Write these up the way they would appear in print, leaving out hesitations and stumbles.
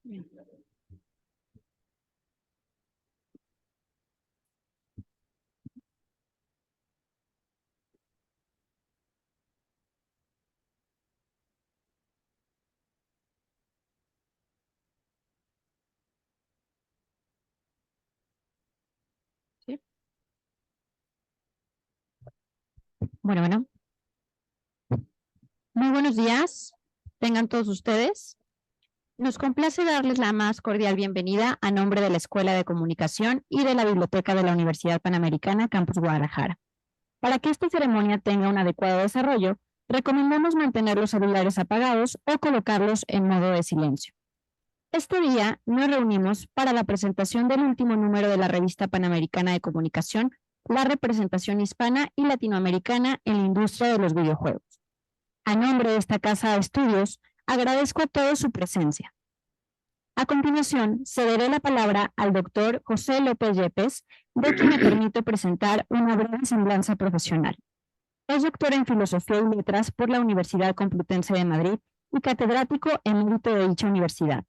Bien. ¿Sí? Bueno. Muy buenos días. Tengan todos ustedes. Nos complace darles la más cordial bienvenida a nombre de la Escuela de Comunicación y de la Biblioteca de la Universidad Panamericana, Campus Guadalajara. Para que esta ceremonia tenga un adecuado desarrollo, recomendamos mantener los celulares apagados o colocarlos en modo de silencio. Este día nos reunimos para la presentación del último número de la Revista Panamericana de Comunicación, la representación hispana y latinoamericana en la industria de los videojuegos. A nombre de esta casa de estudios, agradezco a todos su presencia. A continuación, cederé la palabra al doctor José López Yepes, de quien me permito presentar una breve semblanza profesional. Es doctor en Filosofía y Letras por la Universidad Complutense de Madrid y catedrático emérito de dicha universidad.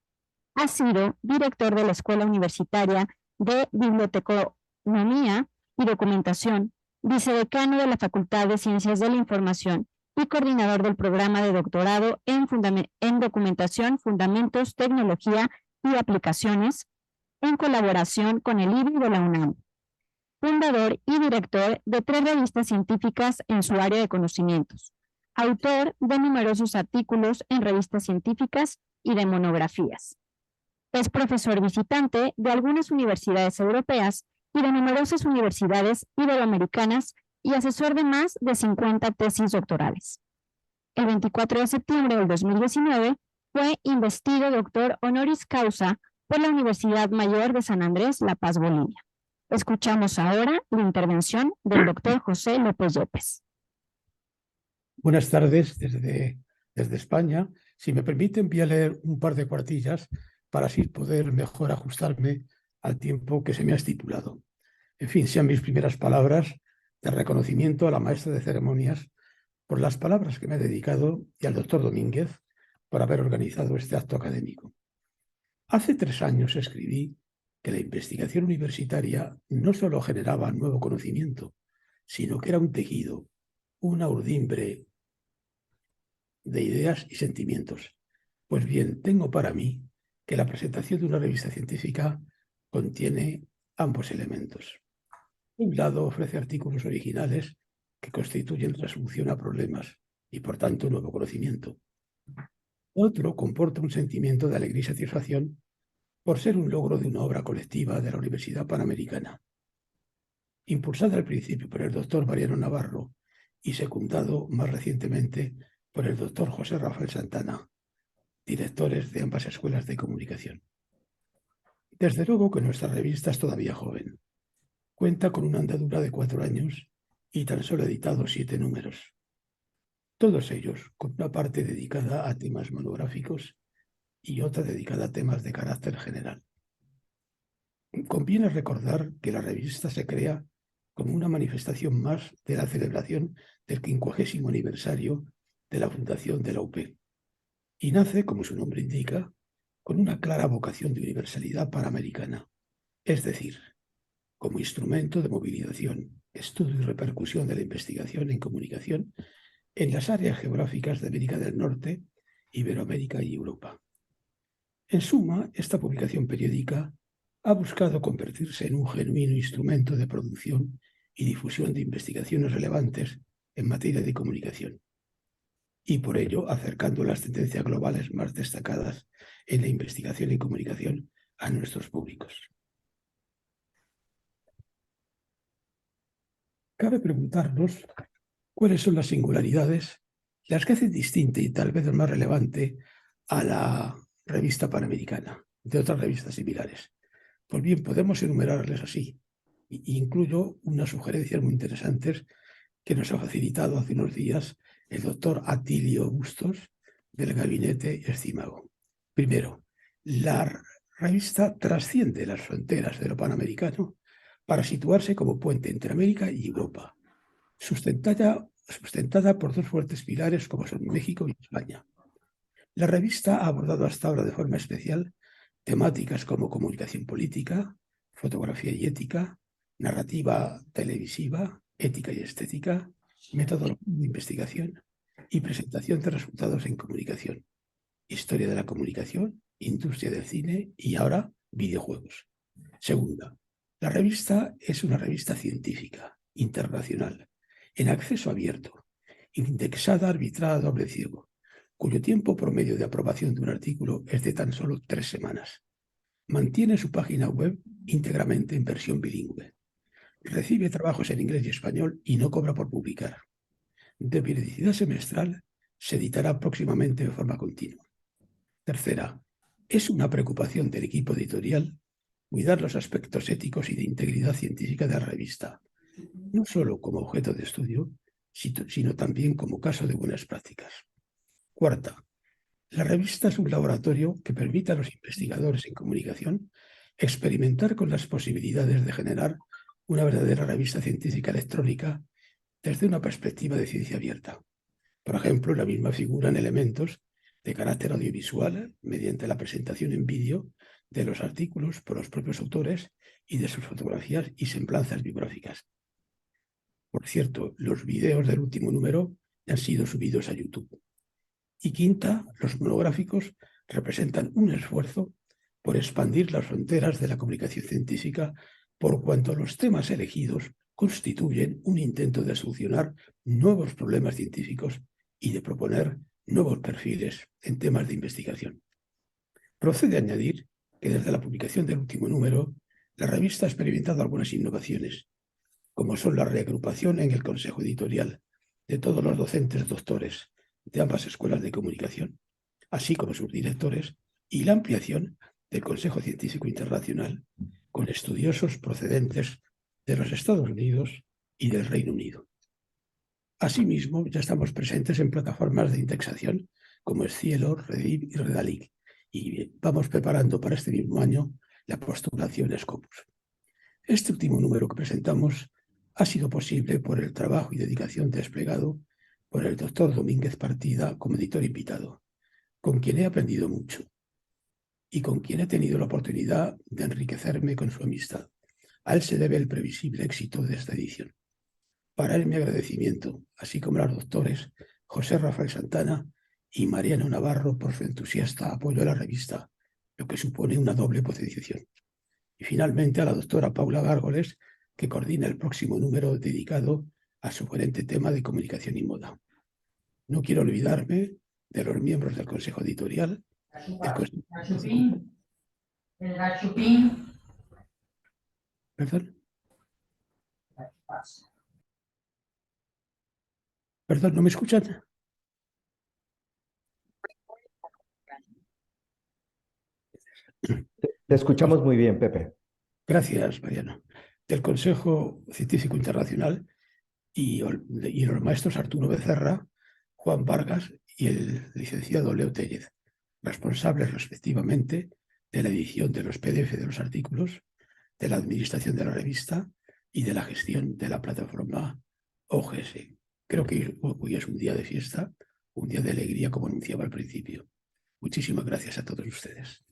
Ha sido director de la Escuela Universitaria de Biblioteconomía y Documentación, vicedecano de la Facultad de Ciencias de la Información y coordinador del programa de doctorado en Documentación, Fundamentos, Tecnología y Aplicaciones, en colaboración con el IBI de la UNAM. Fundador y director de 3 revistas científicas en su área de conocimientos. Autor de numerosos artículos en revistas científicas y de monografías. Es profesor visitante de algunas universidades europeas y de numerosas universidades iberoamericanas y asesor de más de 50 tesis doctorales. El 24 de septiembre del 2019 fue investido doctor honoris causa por la Universidad Mayor de San Andrés, La Paz, Bolivia. Escuchamos ahora la intervención del doctor José López Yepes. Buenas tardes desde España. Si me permiten, voy a leer un par de cuartillas para así poder mejor ajustarme al tiempo que se me ha estipulado. En fin, sean mis primeras palabras de reconocimiento a la maestra de ceremonias por las palabras que me ha dedicado y al doctor Domínguez por haber organizado este acto académico. Hace 3 años escribí que la investigación universitaria no solo generaba nuevo conocimiento, sino que era un tejido, una urdimbre de ideas y sentimientos. Pues bien, tengo para mí que la presentación de una revista científica contiene ambos elementos. Por un lado, ofrece artículos originales que constituyen resolución a problemas y, por tanto, nuevo conocimiento. Otro comporta un sentimiento de alegría y satisfacción por ser un logro de una obra colectiva de la Universidad Panamericana. Impulsada al principio por el doctor Mariano Navarro y secundado más recientemente por el doctor José Rafael Santana, directores de ambas escuelas de comunicación. Desde luego que nuestra revista es todavía joven. Cuenta con una andadura de 4 años y tan solo ha editado 7 números. Todos ellos con una parte dedicada a temas monográficos y otra dedicada a temas de carácter general. Conviene recordar que la revista se crea como una manifestación más de la celebración del 50º aniversario de la fundación de la UP y nace, como su nombre indica, con una clara vocación de universalidad panamericana, es decir, como instrumento de movilización, estudio y repercusión de la investigación en comunicación en las áreas geográficas de América del Norte, Iberoamérica y Europa. En suma, esta publicación periódica ha buscado convertirse en un genuino instrumento de producción y difusión de investigaciones relevantes en materia de comunicación, y por ello acercando las tendencias globales más destacadas en la investigación y comunicación a nuestros públicos. Cabe preguntarnos cuáles son las singularidades, las que hacen distinta y tal vez más relevante a la revista Panamericana de otras revistas similares. Pues bien, podemos enumerarles así. Incluyo unas sugerencias muy interesantes que nos ha facilitado hace unos días el doctor Atilio Bustos del gabinete Escimago. Primero, la revista trasciende las fronteras de lo panamericano para situarse como puente entre América y Europa, sustentada por 2 fuertes pilares como son México y España. La revista ha abordado hasta ahora de forma especial temáticas como comunicación política, fotografía y ética, narrativa televisiva, ética y estética, metodología de investigación y presentación de resultados en comunicación, historia de la comunicación, industria del cine y ahora videojuegos. Segunda, la revista es una revista científica, internacional, en acceso abierto, indexada arbitrada a doble ciego, cuyo tiempo promedio de aprobación de un artículo es de tan solo 3 semanas. Mantiene su página web íntegramente en versión bilingüe. Recibe trabajos en inglés y español y no cobra por publicar. De periodicidad semestral, se editará próximamente de forma continua. Tercera, es una preocupación del equipo editorial cuidar los aspectos éticos y de integridad científica de la revista, no solo como objeto de estudio, sino también como caso de buenas prácticas. Cuarta, la revista es un laboratorio que permite a los investigadores en comunicación experimentar con las posibilidades de generar una verdadera revista científica electrónica desde una perspectiva de ciencia abierta. Por ejemplo, la misma figuran elementos de carácter audiovisual mediante la presentación en vídeo de los artículos por los propios autores y de sus fotografías y semblanzas biográficas. Por cierto, los vídeos del último número han sido subidos a YouTube. Y quinta, los monográficos representan un esfuerzo por expandir las fronteras de la comunicación científica por cuanto los temas elegidos constituyen un intento de solucionar nuevos problemas científicos y de proponer nuevos perfiles en temas de investigación. Procede añadir que desde la publicación del último número, la revista ha experimentado algunas innovaciones, como son la reagrupación en el consejo editorial de todos los docentes doctores de ambas escuelas de comunicación, así como sus directores, y la ampliación del Consejo Científico Internacional con estudiosos procedentes de los Estados Unidos y del Reino Unido. Asimismo, ya estamos presentes en plataformas de indexación como Scielo, Reddit y Redalic, y vamos preparando para este mismo año la postulación a Scopus. Este último número que presentamos ha sido posible por el trabajo y dedicación desplegado por el doctor Domínguez Partida como editor invitado, con quien he aprendido mucho y con quien he tenido la oportunidad de enriquecerme con su amistad. A él se debe el previsible éxito de esta edición. Para él mi agradecimiento, así como a los doctores José Rafael Santana y Mariano Navarro por su entusiasta apoyo a la revista, lo que supone una doble potenciación. Y finalmente a la doctora Paula Gárgoles, que coordina el próximo número dedicado al sugerente tema de comunicación y moda. No quiero olvidarme de los miembros del Consejo Editorial, el gachupín. ¿Perdón? ¿Perdón? ¿No me escuchan? Te escuchamos muy bien, Pepe. Gracias, Mariano. Del Consejo Científico Internacional y los maestros Arturo Becerra, Juan Vargas y el licenciado Leo Tellez, responsables respectivamente de la edición de los PDF de los artículos, de la administración de la revista y de la gestión de la plataforma OGS. Creo que hoy es un día de fiesta, un día de alegría, como anunciaba al principio. Muchísimas gracias a todos ustedes.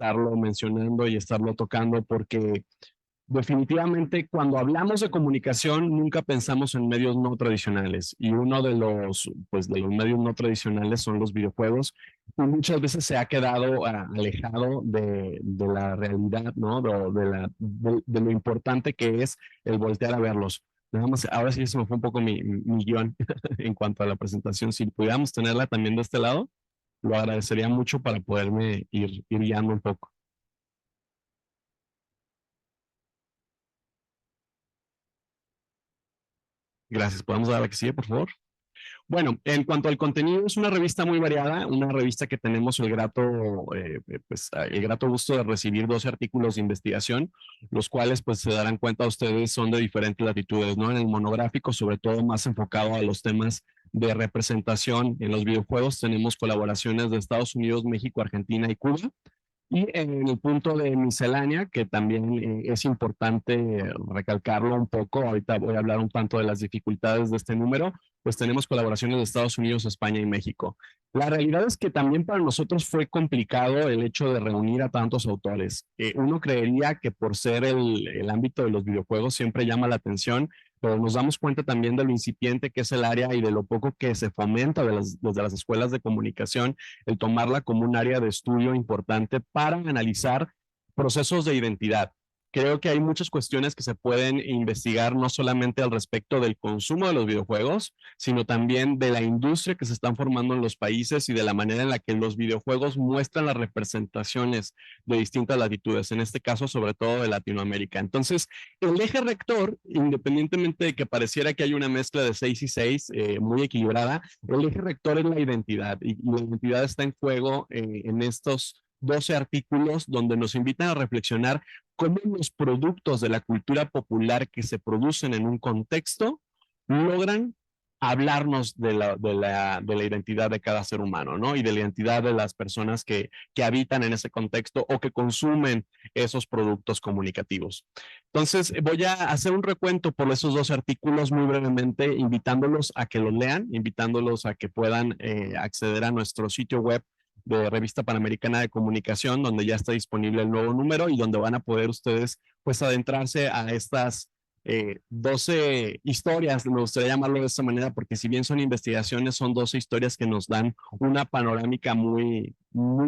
estarlo mencionando y estarlo tocando porque definitivamente cuando hablamos de comunicación nunca pensamos en medios no tradicionales y uno de los medios no tradicionales son los videojuegos y muchas veces se ha quedado alejado de la realidad, ¿no? De lo importante que es el voltear a verlos. Nada más, ahora sí se me fue un poco mi guión en cuanto a la presentación. Si pudiéramos tenerla también de este lado, lo agradecería mucho para poderme ir guiando un poco. Gracias. ¿Podemos dar la que sigue, por favor? Bueno, en cuanto al contenido, es una revista muy variada, una revista que tenemos el grato gusto de recibir 12 artículos de investigación, los cuales pues se darán cuenta ustedes son de diferentes latitudes, ¿no? En el monográfico, sobre todo más enfocado a los temas de representación en los videojuegos, tenemos colaboraciones de Estados Unidos, México, Argentina y Cuba. Y en el punto de miscelánea, que también es importante recalcarlo un poco, ahorita voy a hablar un tanto de las dificultades de este número, pues tenemos colaboraciones de Estados Unidos, España y México. La realidad es que también para nosotros fue complicado el hecho de reunir a tantos autores. Uno creería que por ser el ámbito de los videojuegos siempre llama la atención, pero nos damos cuenta también de lo incipiente que es el área y de lo poco que se fomenta desde las escuelas de comunicación, el tomarla como un área de estudio importante para analizar procesos de identidad. Creo que hay muchas cuestiones que se pueden investigar no solamente al respecto del consumo de los videojuegos, sino también de la industria que se están formando en los países y de la manera en la que los videojuegos muestran las representaciones de distintas latitudes, en este caso sobre todo de Latinoamérica. Entonces, el eje rector, independientemente de que pareciera que hay una mezcla de 6 y 6 muy equilibrada, el eje rector es la identidad y la identidad está en juego en estos 12 artículos donde nos invitan a reflexionar cómo los productos de la cultura popular que se producen en un contexto logran hablarnos de la identidad de cada ser humano, ¿no? Y de la identidad de las personas que habitan en ese contexto o que consumen esos productos comunicativos. Entonces, voy a hacer un recuento por esos 2 artículos muy brevemente, invitándolos a que los lean, invitándolos a que puedan acceder a nuestro sitio web de Revista Panamericana de Comunicación, donde ya está disponible el nuevo número y donde van a poder ustedes pues adentrarse a estas 12 historias, me gustaría llamarlo de esta manera, porque si bien son investigaciones, son 12 historias que nos dan una panorámica muy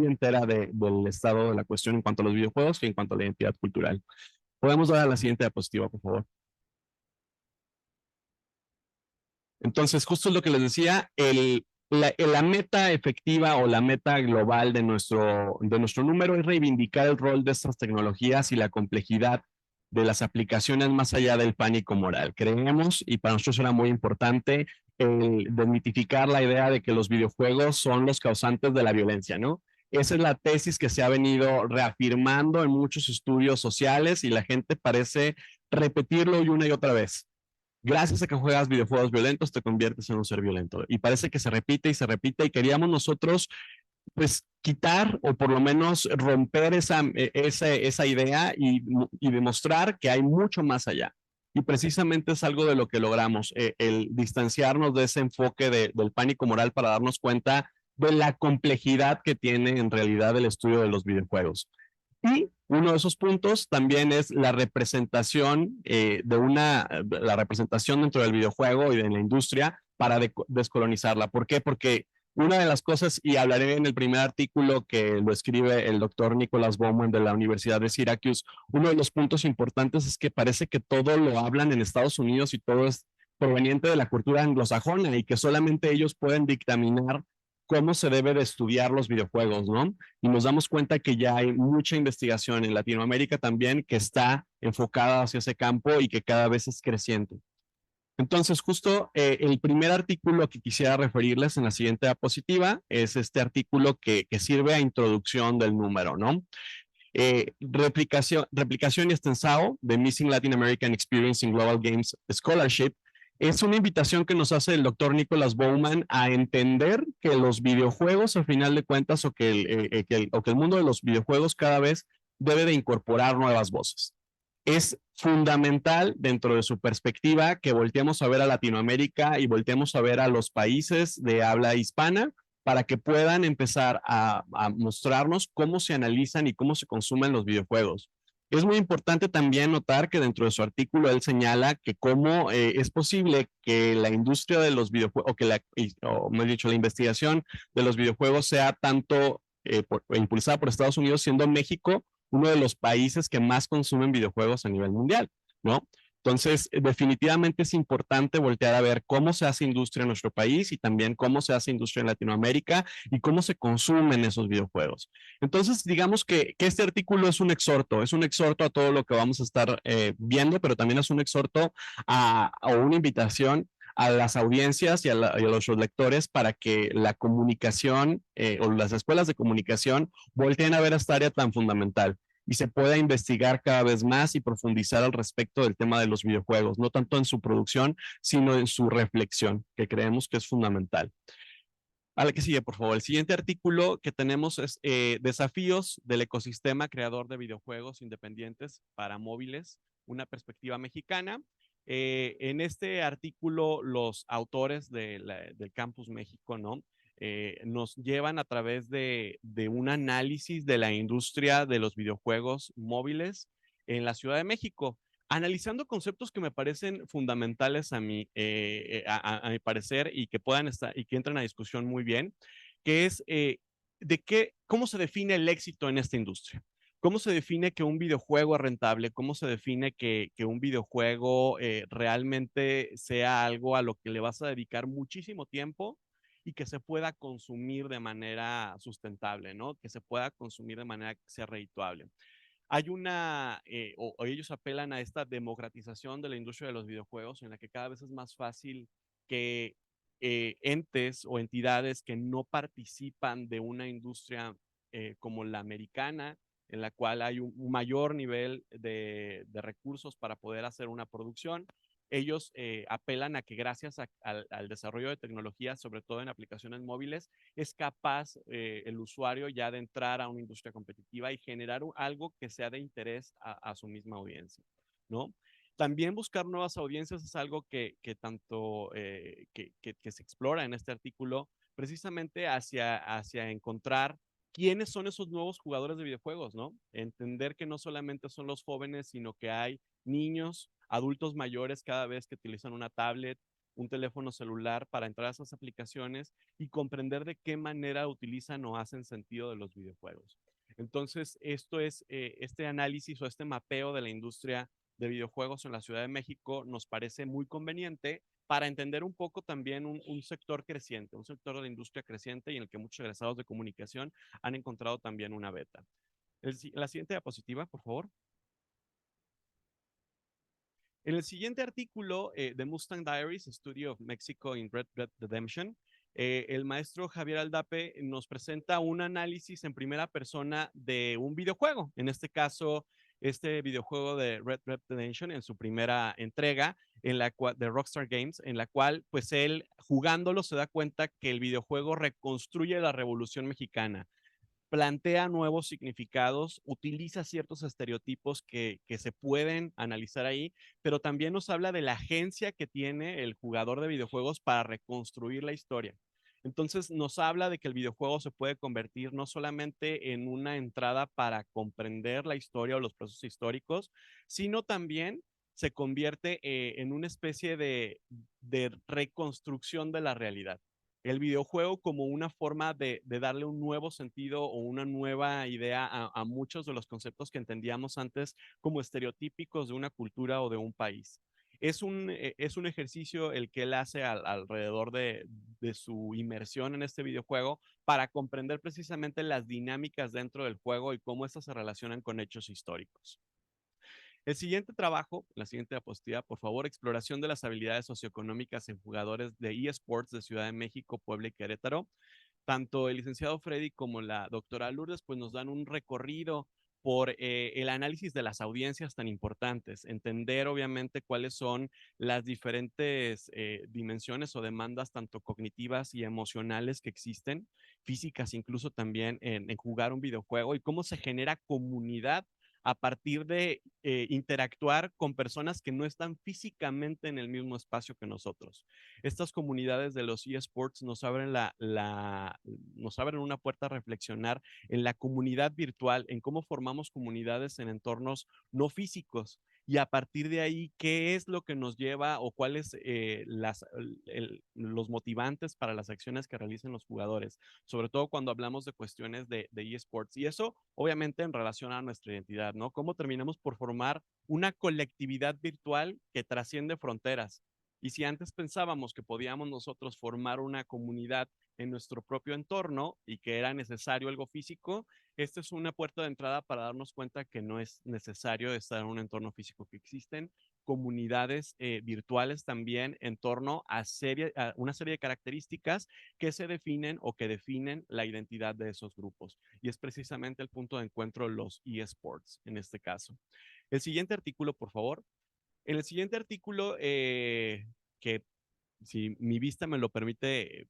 entera del estado de la cuestión en cuanto a los videojuegos y en cuanto a la identidad cultural. Podemos dar a la siguiente diapositiva, por favor. Entonces, justo lo que les decía, la meta efectiva o la meta global de nuestro número es reivindicar el rol de estas tecnologías y la complejidad de las aplicaciones más allá del pánico moral. Creemos, y para nosotros era muy importante, desmitificar la idea de que los videojuegos son los causantes de la violencia, ¿no? Esa es la tesis que se ha venido reafirmando en muchos estudios sociales y la gente parece repetirlo una y otra vez. Gracias a que juegas videojuegos violentos, te conviertes en un ser violento. Y parece que se repite y queríamos nosotros, pues, quitar o por lo menos romper esa idea y demostrar que hay mucho más allá. Y precisamente es algo de lo que logramos, el distanciarnos de ese enfoque del pánico moral para darnos cuenta de la complejidad que tiene en realidad el estudio de los videojuegos. Y uno de esos puntos también es la representación la representación dentro del videojuego y de la industria para descolonizarla. ¿Por qué? Porque una de las cosas, y hablaré en el primer artículo que lo escribe el doctor Nicholas Bowman de la Universidad de Syracuse, uno de los puntos importantes es que parece que todo lo hablan en Estados Unidos y todo es proveniente de la cultura anglosajona y que solamente ellos pueden dictaminar cómo se debe de estudiar los videojuegos, ¿no? Y nos damos cuenta que ya hay mucha investigación en Latinoamérica también que está enfocada hacia ese campo y que cada vez es creciente. Entonces, justo el primer artículo que quisiera referirles en la siguiente diapositiva es este artículo que sirve a introducción del número, ¿no? Replicación y extensado de Missing Latin American Experience in Global Games Scholarship. Es una invitación que nos hace el doctor Nicholas Bowman a entender que los videojuegos, al final de cuentas, o que el mundo de los videojuegos cada vez debe de incorporar nuevas voces. Es fundamental dentro de su perspectiva que volteemos a ver a Latinoamérica y volteemos a ver a los países de habla hispana para que puedan empezar a mostrarnos cómo se analizan y cómo se consumen los videojuegos. Es muy importante también notar que dentro de su artículo él señala que cómo es posible que la industria de los videojuegos, o mejor dicho, la investigación de los videojuegos sea tanto impulsada por Estados Unidos, siendo México uno de los países que más consumen videojuegos a nivel mundial, ¿no? Entonces, definitivamente es importante voltear a ver cómo se hace industria en nuestro país y también cómo se hace industria en Latinoamérica y cómo se consumen esos videojuegos. Entonces, digamos que este artículo es un exhorto a todo lo que vamos a estar viendo, pero también es un exhorto o una invitación a las audiencias y a los lectores para que la comunicación o las escuelas de comunicación volteen a ver esta área tan fundamental y se pueda investigar cada vez más y profundizar al respecto del tema de los videojuegos, no tanto en su producción, sino en su reflexión, que creemos que es fundamental. A la que sigue, por favor. El siguiente artículo que tenemos es Desafíos del ecosistema creador de videojuegos independientes para móviles, una perspectiva mexicana. En este artículo, los autores del Campus México, ¿no? Nos llevan a través de un análisis de la industria de los videojuegos móviles en la Ciudad de México, analizando conceptos que me parecen fundamentales a mi parecer y que puedan estar y que entran a discusión muy bien, que es cómo se define el éxito en esta industria. ¿Cómo se define que un videojuego es rentable? ¿Cómo se define que un videojuego realmente sea algo a lo que le vas a dedicar muchísimo tiempo y que se pueda consumir de manera sustentable, ¿no? Que se pueda consumir de manera que sea redituable? Hay o ellos apelan a esta democratización de la industria de los videojuegos en la que cada vez es más fácil que entes o entidades que no participan de una industria como la americana, en la cual hay un mayor nivel de recursos para poder hacer una producción. Ellos apelan a que gracias al desarrollo de tecnología, sobre todo en aplicaciones móviles, es capaz el usuario ya de entrar a una industria competitiva y generar algo que sea de interés a su misma audiencia, ¿no? También buscar nuevas audiencias es algo que tanto que se explora en este artículo, precisamente hacia encontrar quiénes son esos nuevos jugadores de videojuegos, ¿no? Entender que no solamente son los jóvenes, sino que hay niños, adultos mayores cada vez que utilizan una tablet, un teléfono celular para entrar a esas aplicaciones y comprender de qué manera utilizan o hacen sentido de los videojuegos. Entonces, esto es este análisis o este mapeo de la industria de videojuegos en la Ciudad de México nos parece muy conveniente para entender un poco también un sector creciente, un sector de la industria creciente y en el que muchos egresados de comunicación han encontrado también una beta. La siguiente diapositiva, por favor. En el siguiente artículo de Mustang Diaries, Study of Mexico in Red Dead Redemption, el maestro Javier Aldape nos presenta un análisis en primera persona de un videojuego. En este caso, este videojuego de Red Dead Redemption en su primera entrega de Rockstar Games, en la cual pues él jugándolo se da cuenta que el videojuego reconstruye la Revolución Mexicana, plantea nuevos significados, utiliza ciertos estereotipos que se pueden analizar ahí, pero también nos habla de la agencia que tiene el jugador de videojuegos para reconstruir la historia. Entonces nos habla de que el videojuego se puede convertir no solamente en una entrada para comprender la historia o los procesos históricos, sino también se convierte en una especie de reconstrucción de la realidad. El videojuego como una forma de darle un nuevo sentido o una nueva idea a muchos de los conceptos que entendíamos antes como estereotípicos de una cultura o de un país. Es un ejercicio el que él hace alrededor de su inmersión en este videojuego para comprender precisamente las dinámicas dentro del juego y cómo estas se relacionan con hechos históricos. El siguiente trabajo, la siguiente diapositiva, por favor, exploración de las habilidades socioeconómicas en jugadores de eSports de Ciudad de México, Puebla y Querétaro. Tanto el licenciado Freddy como la doctora Lourdes pues nos dan un recorrido por el análisis de las audiencias tan importantes, entender obviamente cuáles son las diferentes dimensiones o demandas tanto cognitivas y emocionales que existen, físicas incluso también en jugar un videojuego y cómo se genera comunidad a partir de interactuar con personas que no están físicamente en el mismo espacio que nosotros. Estas comunidades de los eSports nos abren nos abren una puerta a reflexionar en la comunidad virtual, en cómo formamos comunidades en entornos no físicos. Y a partir de ahí, ¿qué es lo que nos lleva o cuáles los motivantes para las acciones que realicen los jugadores? Sobre todo cuando hablamos de cuestiones de eSports. Y eso, obviamente, en relación a nuestra identidad, ¿no? ¿Cómo terminamos por formar una colectividad virtual que trasciende fronteras? Y si antes pensábamos que podíamos nosotros formar una comunidad en nuestro propio entorno y que era necesario algo físico, esta es una puerta de entrada para darnos cuenta que no es necesario estar en un entorno físico, que existen comunidades virtuales también en torno a una serie de características que se definen o que definen la identidad de esos grupos. Y es precisamente el punto de encuentro de los eSports en este caso. El siguiente artículo, por favor. En el siguiente artículo, que si mi vista me lo permite,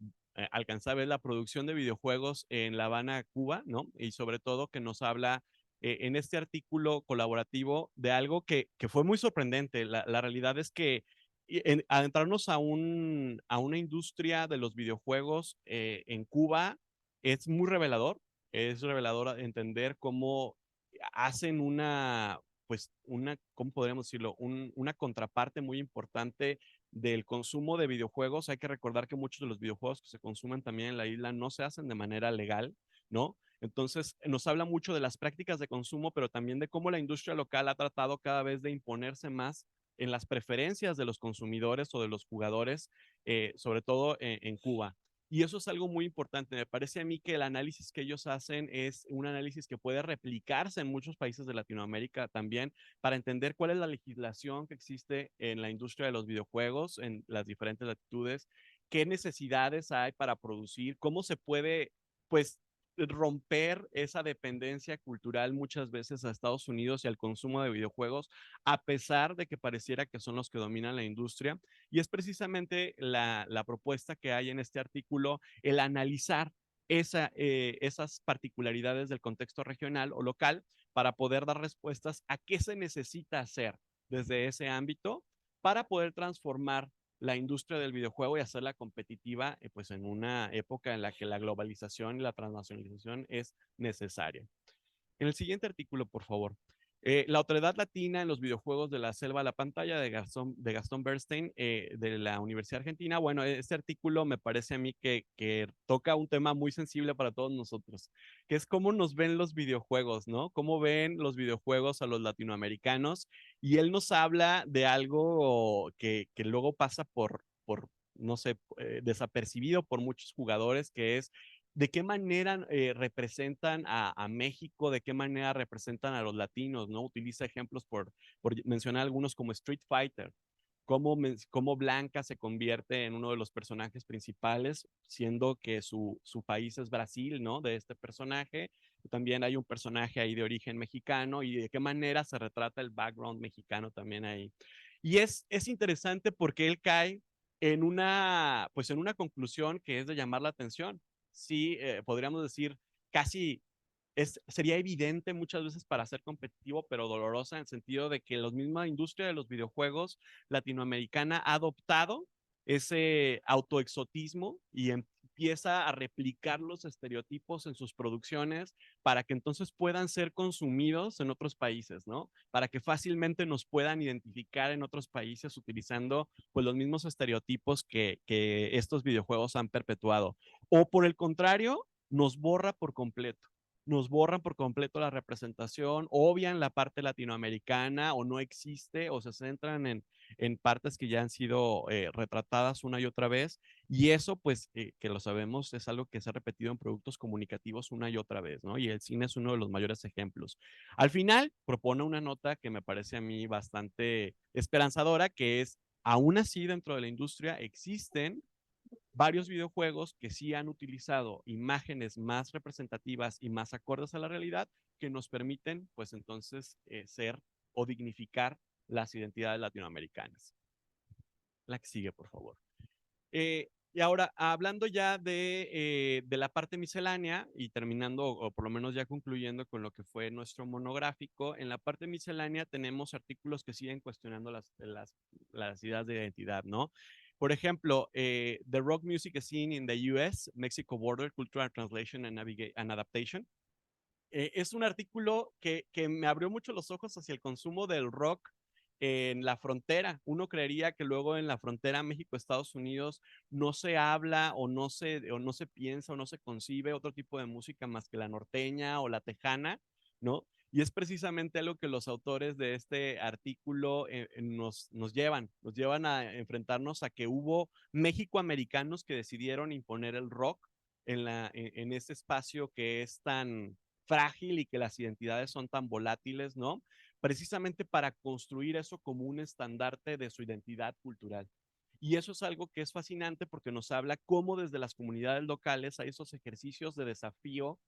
alcanzar a ver la producción de videojuegos en La Habana, Cuba, ¿no? Y sobre todo que nos habla en este artículo colaborativo de algo que fue muy sorprendente. La realidad es que adentrarnos a una industria de los videojuegos en Cuba es revelador entender cómo hacen ¿cómo podríamos decirlo? Una contraparte muy importante del consumo de videojuegos. Hay que recordar que muchos de los videojuegos que se consumen también en la isla no se hacen de manera legal, ¿no? Entonces, nos habla mucho de las prácticas de consumo, pero también de cómo la industria local ha tratado cada vez de imponerse más en las preferencias de los consumidores o de los jugadores, sobre todo en Cuba. Y eso es algo muy importante. Me parece a mí que el análisis que ellos hacen es un análisis que puede replicarse en muchos países de Latinoamérica también para entender cuál es la legislación que existe en la industria de los videojuegos, en las diferentes latitudes, qué necesidades hay para producir, cómo se puede, pues, romper esa dependencia cultural muchas veces a Estados Unidos y al consumo de videojuegos, a pesar de que pareciera que son los que dominan la industria. Y es precisamente la propuesta que hay en este artículo, el analizar esas particularidades del contexto regional o local para poder dar respuestas a qué se necesita hacer desde ese ámbito para poder transformar la industria del videojuego y hacerla competitiva, pues en una época en la que la globalización y la transnacionalización es necesaria. En el siguiente artículo, por favor. La otredad latina en los videojuegos de la selva a la pantalla de Gastón Bernstein de la Universidad Argentina. Bueno, este artículo me parece a mí que toca un tema muy sensible para todos nosotros, que es cómo nos ven los videojuegos, ¿no? Cómo ven los videojuegos a los latinoamericanos. Y él nos habla de algo que luego pasa no sé, desapercibido por muchos jugadores, que es de qué manera representan a México, de qué manera representan a los latinos, ¿no? Utiliza ejemplos por mencionar algunos como Street Fighter, cómo Blanca se convierte en uno de los personajes principales, siendo que su país es Brasil, ¿no? De este personaje. También hay un personaje ahí de origen mexicano y de qué manera se retrata el background mexicano también ahí. Y es interesante porque él cae pues en una conclusión que es de llamar la atención. Sí, podríamos decir casi sería evidente muchas veces para ser competitivo, pero dolorosa en el sentido de que la misma industria de los videojuegos latinoamericana ha adoptado ese autoexotismo y empieza a replicar los estereotipos en sus producciones para que entonces puedan ser consumidos en otros países, ¿no? Para que fácilmente nos puedan identificar en otros países utilizando pues los mismos estereotipos que estos videojuegos han perpetuado. O por el contrario, nos borra por completo. Nos borran por completo la representación, obvian la parte latinoamericana o no existe o se centran en partes que ya han sido retratadas una y otra vez. Y eso, pues, que lo sabemos, es algo que se ha repetido en productos comunicativos una y otra vez, ¿no? Y el cine es uno de los mayores ejemplos. Al final, propone una nota que me parece a mí bastante esperanzadora, que es, aún así, dentro de la industria existen varios videojuegos que sí han utilizado imágenes más representativas y más acordes a la realidad que nos permiten, pues entonces, ser o dignificar las identidades latinoamericanas. La que sigue, por favor. Y ahora, hablando ya de la parte miscelánea y terminando, o por lo menos ya concluyendo con lo que fue nuestro monográfico, en la parte miscelánea tenemos artículos que siguen cuestionando las ideas de identidad, ¿no? Por ejemplo, The Rock Music Scene in the US, Mexico Border, Cultural Translation and Adaptation. Es un artículo que me abrió mucho los ojos hacia el consumo del rock en la frontera. Uno creería que luego en la frontera México-Estados Unidos no se habla o no se piensa o no se concibe otro tipo de música más que la norteña o la tejana, ¿no? Y es precisamente algo que los autores de este artículo nos llevan a enfrentarnos a que hubo mexicoamericanos que decidieron imponer el rock en ese espacio que es tan frágil y que las identidades son tan volátiles, ¿no? Precisamente para construir eso como un estandarte de su identidad cultural. Y eso es algo que es fascinante porque nos habla cómo desde las comunidades locales hay esos ejercicios de desafío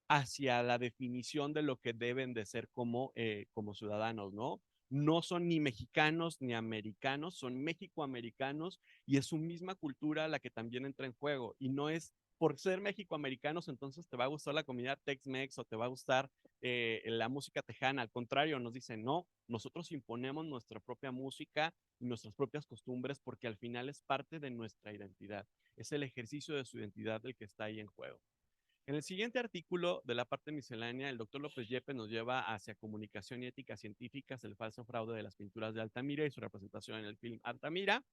hacia la definición de lo que deben de ser como ciudadanos, ¿no? No son ni mexicanos ni americanos, son mexicoamericanos y es su misma cultura la que también entra en juego. Y no es por ser mexicoamericanos, entonces te va a gustar la comida Tex-Mex o te va a gustar la música tejana. Al contrario, nos dicen, no, nosotros imponemos nuestra propia música y nuestras propias costumbres porque al final es parte de nuestra identidad. Es el ejercicio de su identidad el que está ahí en juego. En el siguiente artículo de la parte miscelánea, el doctor López Yepes nos lleva hacia comunicación y éticas científicas, el falso fraude de las pinturas de Altamira y su representación en el film Altamira.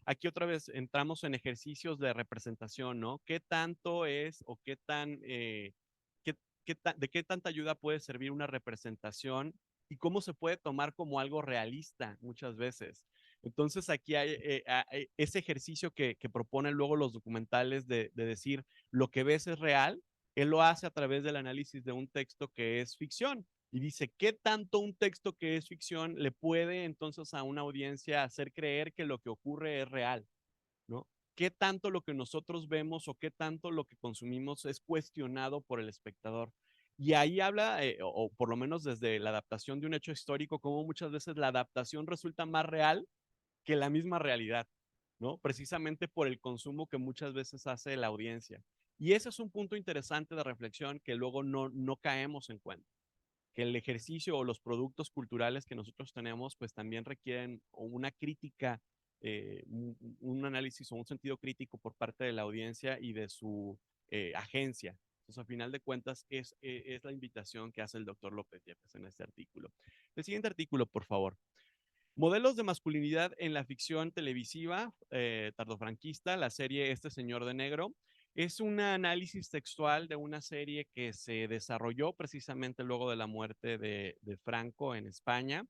Aquí otra vez entramos en ejercicios de representación, ¿no? ¿Qué tanto es o de qué tanta ayuda puede servir una representación y cómo se puede tomar como algo realista muchas veces? Entonces aquí hay ese ejercicio que proponen luego los documentales de decir lo que ves es real. Él lo hace a través del análisis de un texto que es ficción y dice, ¿qué tanto un texto que es ficción le puede entonces a una audiencia hacer creer que lo que ocurre es real, ¿no? ¿Qué tanto lo que nosotros vemos o qué tanto lo que consumimos es cuestionado por el espectador? Y ahí habla, o por lo menos desde la adaptación de un hecho histórico, como muchas veces la adaptación resulta más real que la misma realidad, ¿no? Precisamente por el consumo que muchas veces hace la audiencia. Y ese es un punto interesante de reflexión que luego no caemos en cuenta, que el ejercicio o los productos culturales que nosotros tenemos pues también requieren una crítica, un análisis o un sentido crítico por parte de la audiencia y de su agencia. Entonces, a final de cuentas, es la invitación que hace el doctor López Yepes en este artículo. El siguiente artículo, por favor. Modelos de masculinidad en la ficción televisiva tardofranquista, la serie Este Señor de Negro. Es un análisis textual de una serie que se desarrolló precisamente luego de la muerte de Franco en España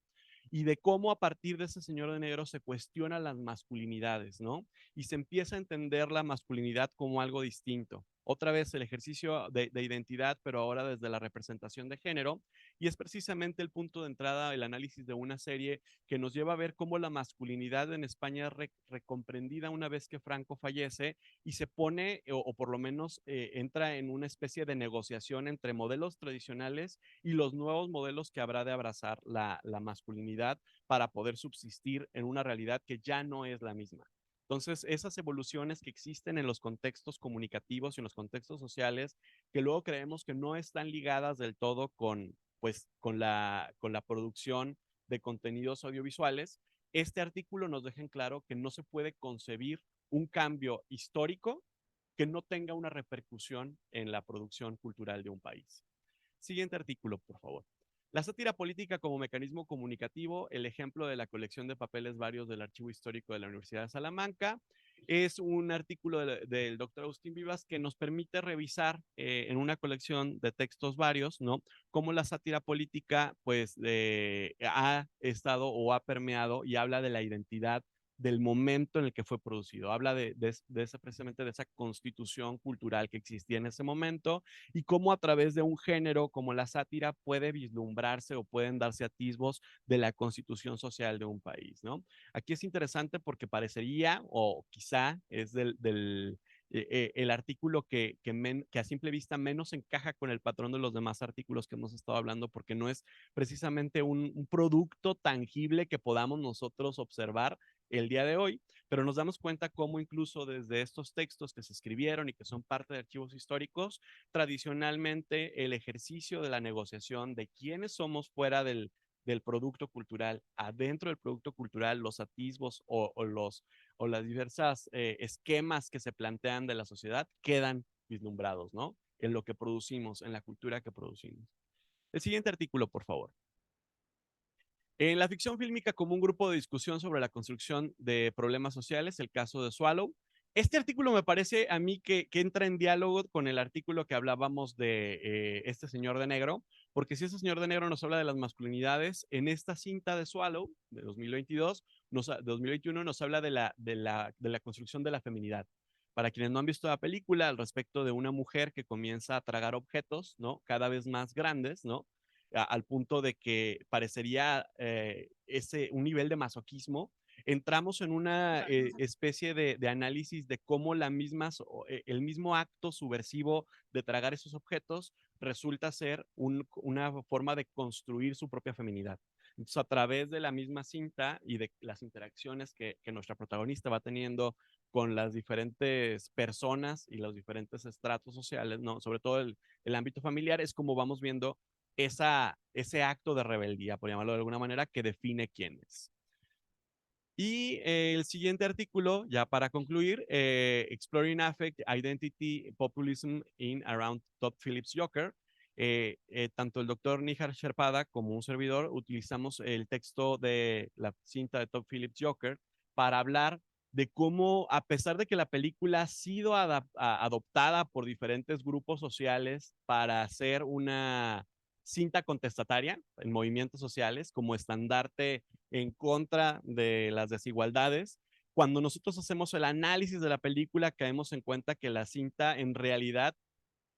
y de cómo a partir de ese Señor de Negro se cuestionan las masculinidades, ¿no? Y se empieza a entender la masculinidad como algo distinto. Otra vez el ejercicio de identidad, pero ahora desde la representación de género. Y es precisamente el punto de entrada, el análisis de una serie que nos lleva a ver cómo la masculinidad en España es recomprendida una vez que Franco fallece y se pone, o por lo menos entra en una especie de negociación entre modelos tradicionales y los nuevos modelos que habrá de abrazar la masculinidad para poder subsistir en una realidad que ya no es la misma. Entonces, esas evoluciones que existen en los contextos comunicativos y en los contextos sociales, que luego creemos que no están ligadas del todo con la producción de contenidos audiovisuales, este artículo nos deja en claro que no se puede concebir un cambio histórico que no tenga una repercusión en la producción cultural de un país. Siguiente artículo, por favor. La sátira política como mecanismo comunicativo, el ejemplo de la colección de papeles varios del Archivo Histórico de la Universidad de Salamanca, es un artículo del doctor Agustín Vivas que nos permite revisar en una colección de textos varios, ¿no? Cómo la sátira política, pues, ha estado o ha permeado y habla de la identidad del momento en el que fue producido. Habla precisamente de esa constitución cultural que existía en ese momento y cómo a través de un género como la sátira puede vislumbrarse o pueden darse atisbos de la constitución social de un país, ¿no? Aquí es interesante porque parecería, o quizá es el artículo que a simple vista menos encaja con el patrón de los demás artículos que hemos estado hablando, porque no es precisamente un producto tangible que podamos nosotros observar el día de hoy, pero nos damos cuenta cómo incluso desde estos textos que se escribieron y que son parte de archivos históricos, tradicionalmente el ejercicio de la negociación de quiénes somos fuera del producto cultural, adentro del producto cultural, los atisbos o las diversas esquemas que se plantean de la sociedad quedan vislumbrados, ¿no? En lo que producimos, en la cultura que producimos. El siguiente artículo, por favor. En la ficción fílmica como un grupo de discusión sobre la construcción de problemas sociales, el caso de Swallow. Este artículo me parece a mí que entra en diálogo con el artículo que hablábamos de este señor de negro, porque si ese señor de negro nos habla de las masculinidades, en esta cinta de Swallow de 2022, 2021 nos habla de la construcción de la feminidad. Para quienes no han visto la película, al respecto de una mujer que comienza a tragar objetos, ¿no? Cada vez más grandes, ¿no? Al punto de que parecería un nivel de masoquismo, entramos en una especie de análisis de cómo el mismo acto subversivo de tragar esos objetos resulta ser una forma de construir su propia feminidad. Entonces, a través de la misma cinta y de las interacciones que nuestra protagonista va teniendo con las diferentes personas y los diferentes estratos sociales, ¿no? Sobre todo el ámbito familiar, es como vamos viendo ese acto de rebeldía, por llamarlo de alguna manera, que define quién es. Y el siguiente artículo, ya para concluir, Exploring Affect, Identity, Populism in Around Todd Phillips Joker. Tanto el doctor Nihar Sherpada como un servidor utilizamos el texto de la cinta de Todd Phillips Joker para hablar de cómo, a pesar de que la película ha sido adoptada por diferentes grupos sociales para hacer una cinta contestataria en movimientos sociales como estandarte en contra de las desigualdades, cuando nosotros hacemos el análisis de la película caemos en cuenta que la cinta en realidad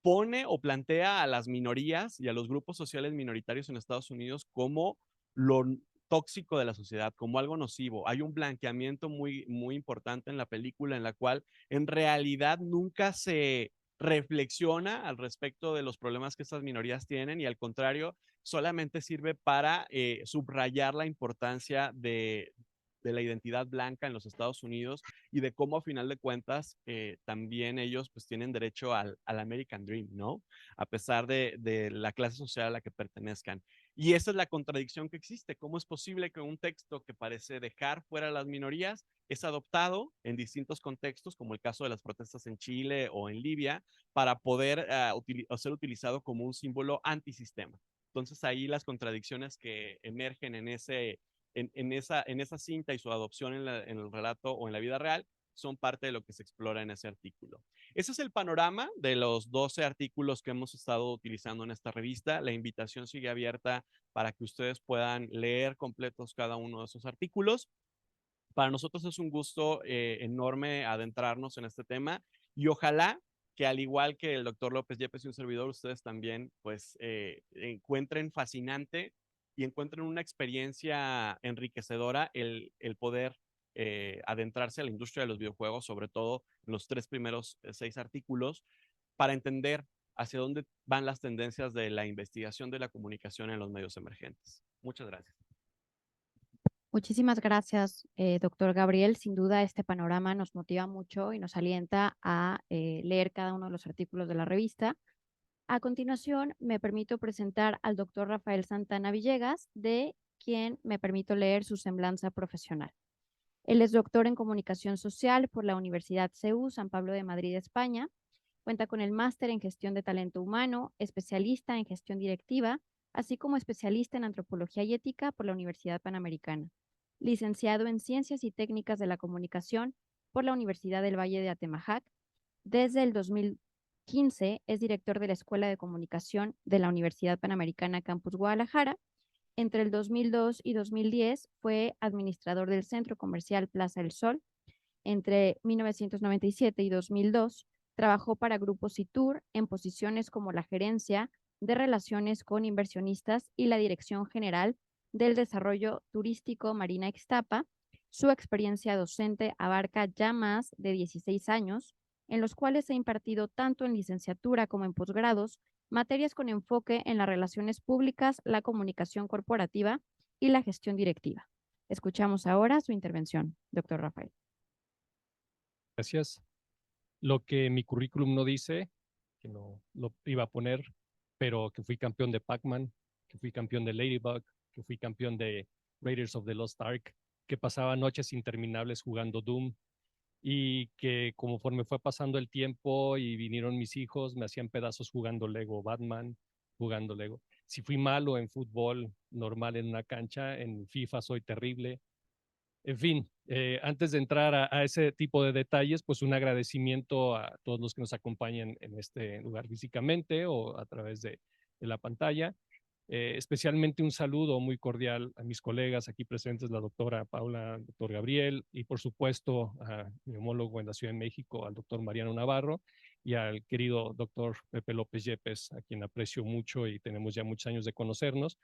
pone o plantea a las minorías y a los grupos sociales minoritarios en Estados Unidos como lo tóxico de la sociedad, como algo nocivo. Hay un blanqueamiento muy, muy importante en la película en la cual en realidad nunca se reflexiona al respecto de los problemas que estas minorías tienen y al contrario, solamente sirve para subrayar la importancia de la identidad blanca en los Estados Unidos y de cómo a final de cuentas también ellos pues tienen derecho al American Dream, ¿no? A pesar de la clase social a la que pertenezcan. Y esa es la contradicción que existe. ¿Cómo es posible que un texto que parece dejar fuera a las minorías es adoptado en distintos contextos, como el caso de las protestas en Chile o en Libia, para poder ser utilizado como un símbolo antisistema? Entonces ahí las contradicciones que emergen en esa cinta y su adopción en el relato o en la vida real son parte de lo que se explora en ese artículo. Ese es el panorama de los 12 artículos que hemos estado utilizando en esta revista. La invitación sigue abierta para que ustedes puedan leer completos cada uno de esos artículos. Para nosotros es un gusto enorme adentrarnos en este tema y ojalá que al igual que el doctor López Yepes y un servidor, ustedes también pues encuentren fascinante y encuentren una experiencia enriquecedora el poder adentrarse a la industria de los videojuegos, sobre todo en los 3 primeros 6 artículos, para entender hacia dónde van las tendencias de la investigación de la comunicación en los medios emergentes. Muchas gracias. Muchísimas gracias, doctor Gabriel. Sin duda, este panorama nos motiva mucho y nos alienta a leer cada uno de los artículos de la revista. A continuación, me permito presentar al doctor Rafael Santana Villegas, de quien me permito leer su semblanza profesional. Él es doctor en Comunicación Social por la Universidad CEU San Pablo de Madrid, España. Cuenta con el máster en Gestión de Talento Humano, especialista en Gestión Directiva, así como especialista en Antropología y Ética por la Universidad Panamericana. Licenciado en Ciencias y Técnicas de la Comunicación por la Universidad del Valle de Atemajac. Desde el 2015 es director de la Escuela de Comunicación de la Universidad Panamericana Campus Guadalajara. Entre el 2002 y 2010 fue administrador del Centro Comercial Plaza del Sol. Entre 1997 y 2002 trabajó para Grupo Citur en posiciones como la gerencia de relaciones con inversionistas y la dirección general del desarrollo turístico Marina Ixtapa. Su experiencia docente abarca ya más de 16 años, en los cuales ha impartido tanto en licenciatura como en posgrados materias con enfoque en las relaciones públicas, la comunicación corporativa y la gestión directiva. Escuchamos ahora su intervención, doctor Rafael. Gracias. Lo que mi currículum no dice, que no lo iba a poner, pero que fui campeón de Pac-Man, que fui campeón de Ladybug, que fui campeón de Raiders of the Lost Ark, que pasaba noches interminables jugando Doom y que conforme fue pasando el tiempo y vinieron mis hijos, me hacían pedazos jugando Lego Batman, jugando Lego. Si fui malo en fútbol normal en una cancha, en FIFA soy terrible. En fin, antes de entrar a ese tipo de detalles, pues un agradecimiento a todos los que nos acompañan en este lugar físicamente o a través de la pantalla. Especialmente un saludo muy cordial a mis colegas aquí presentes, la doctora Paula, el doctor Gabriel y por supuesto a mi homólogo en la Ciudad de México, al doctor Mariano Navarro y al querido doctor Pepe López Yepes, a quien aprecio mucho y tenemos ya muchos años de conocernos.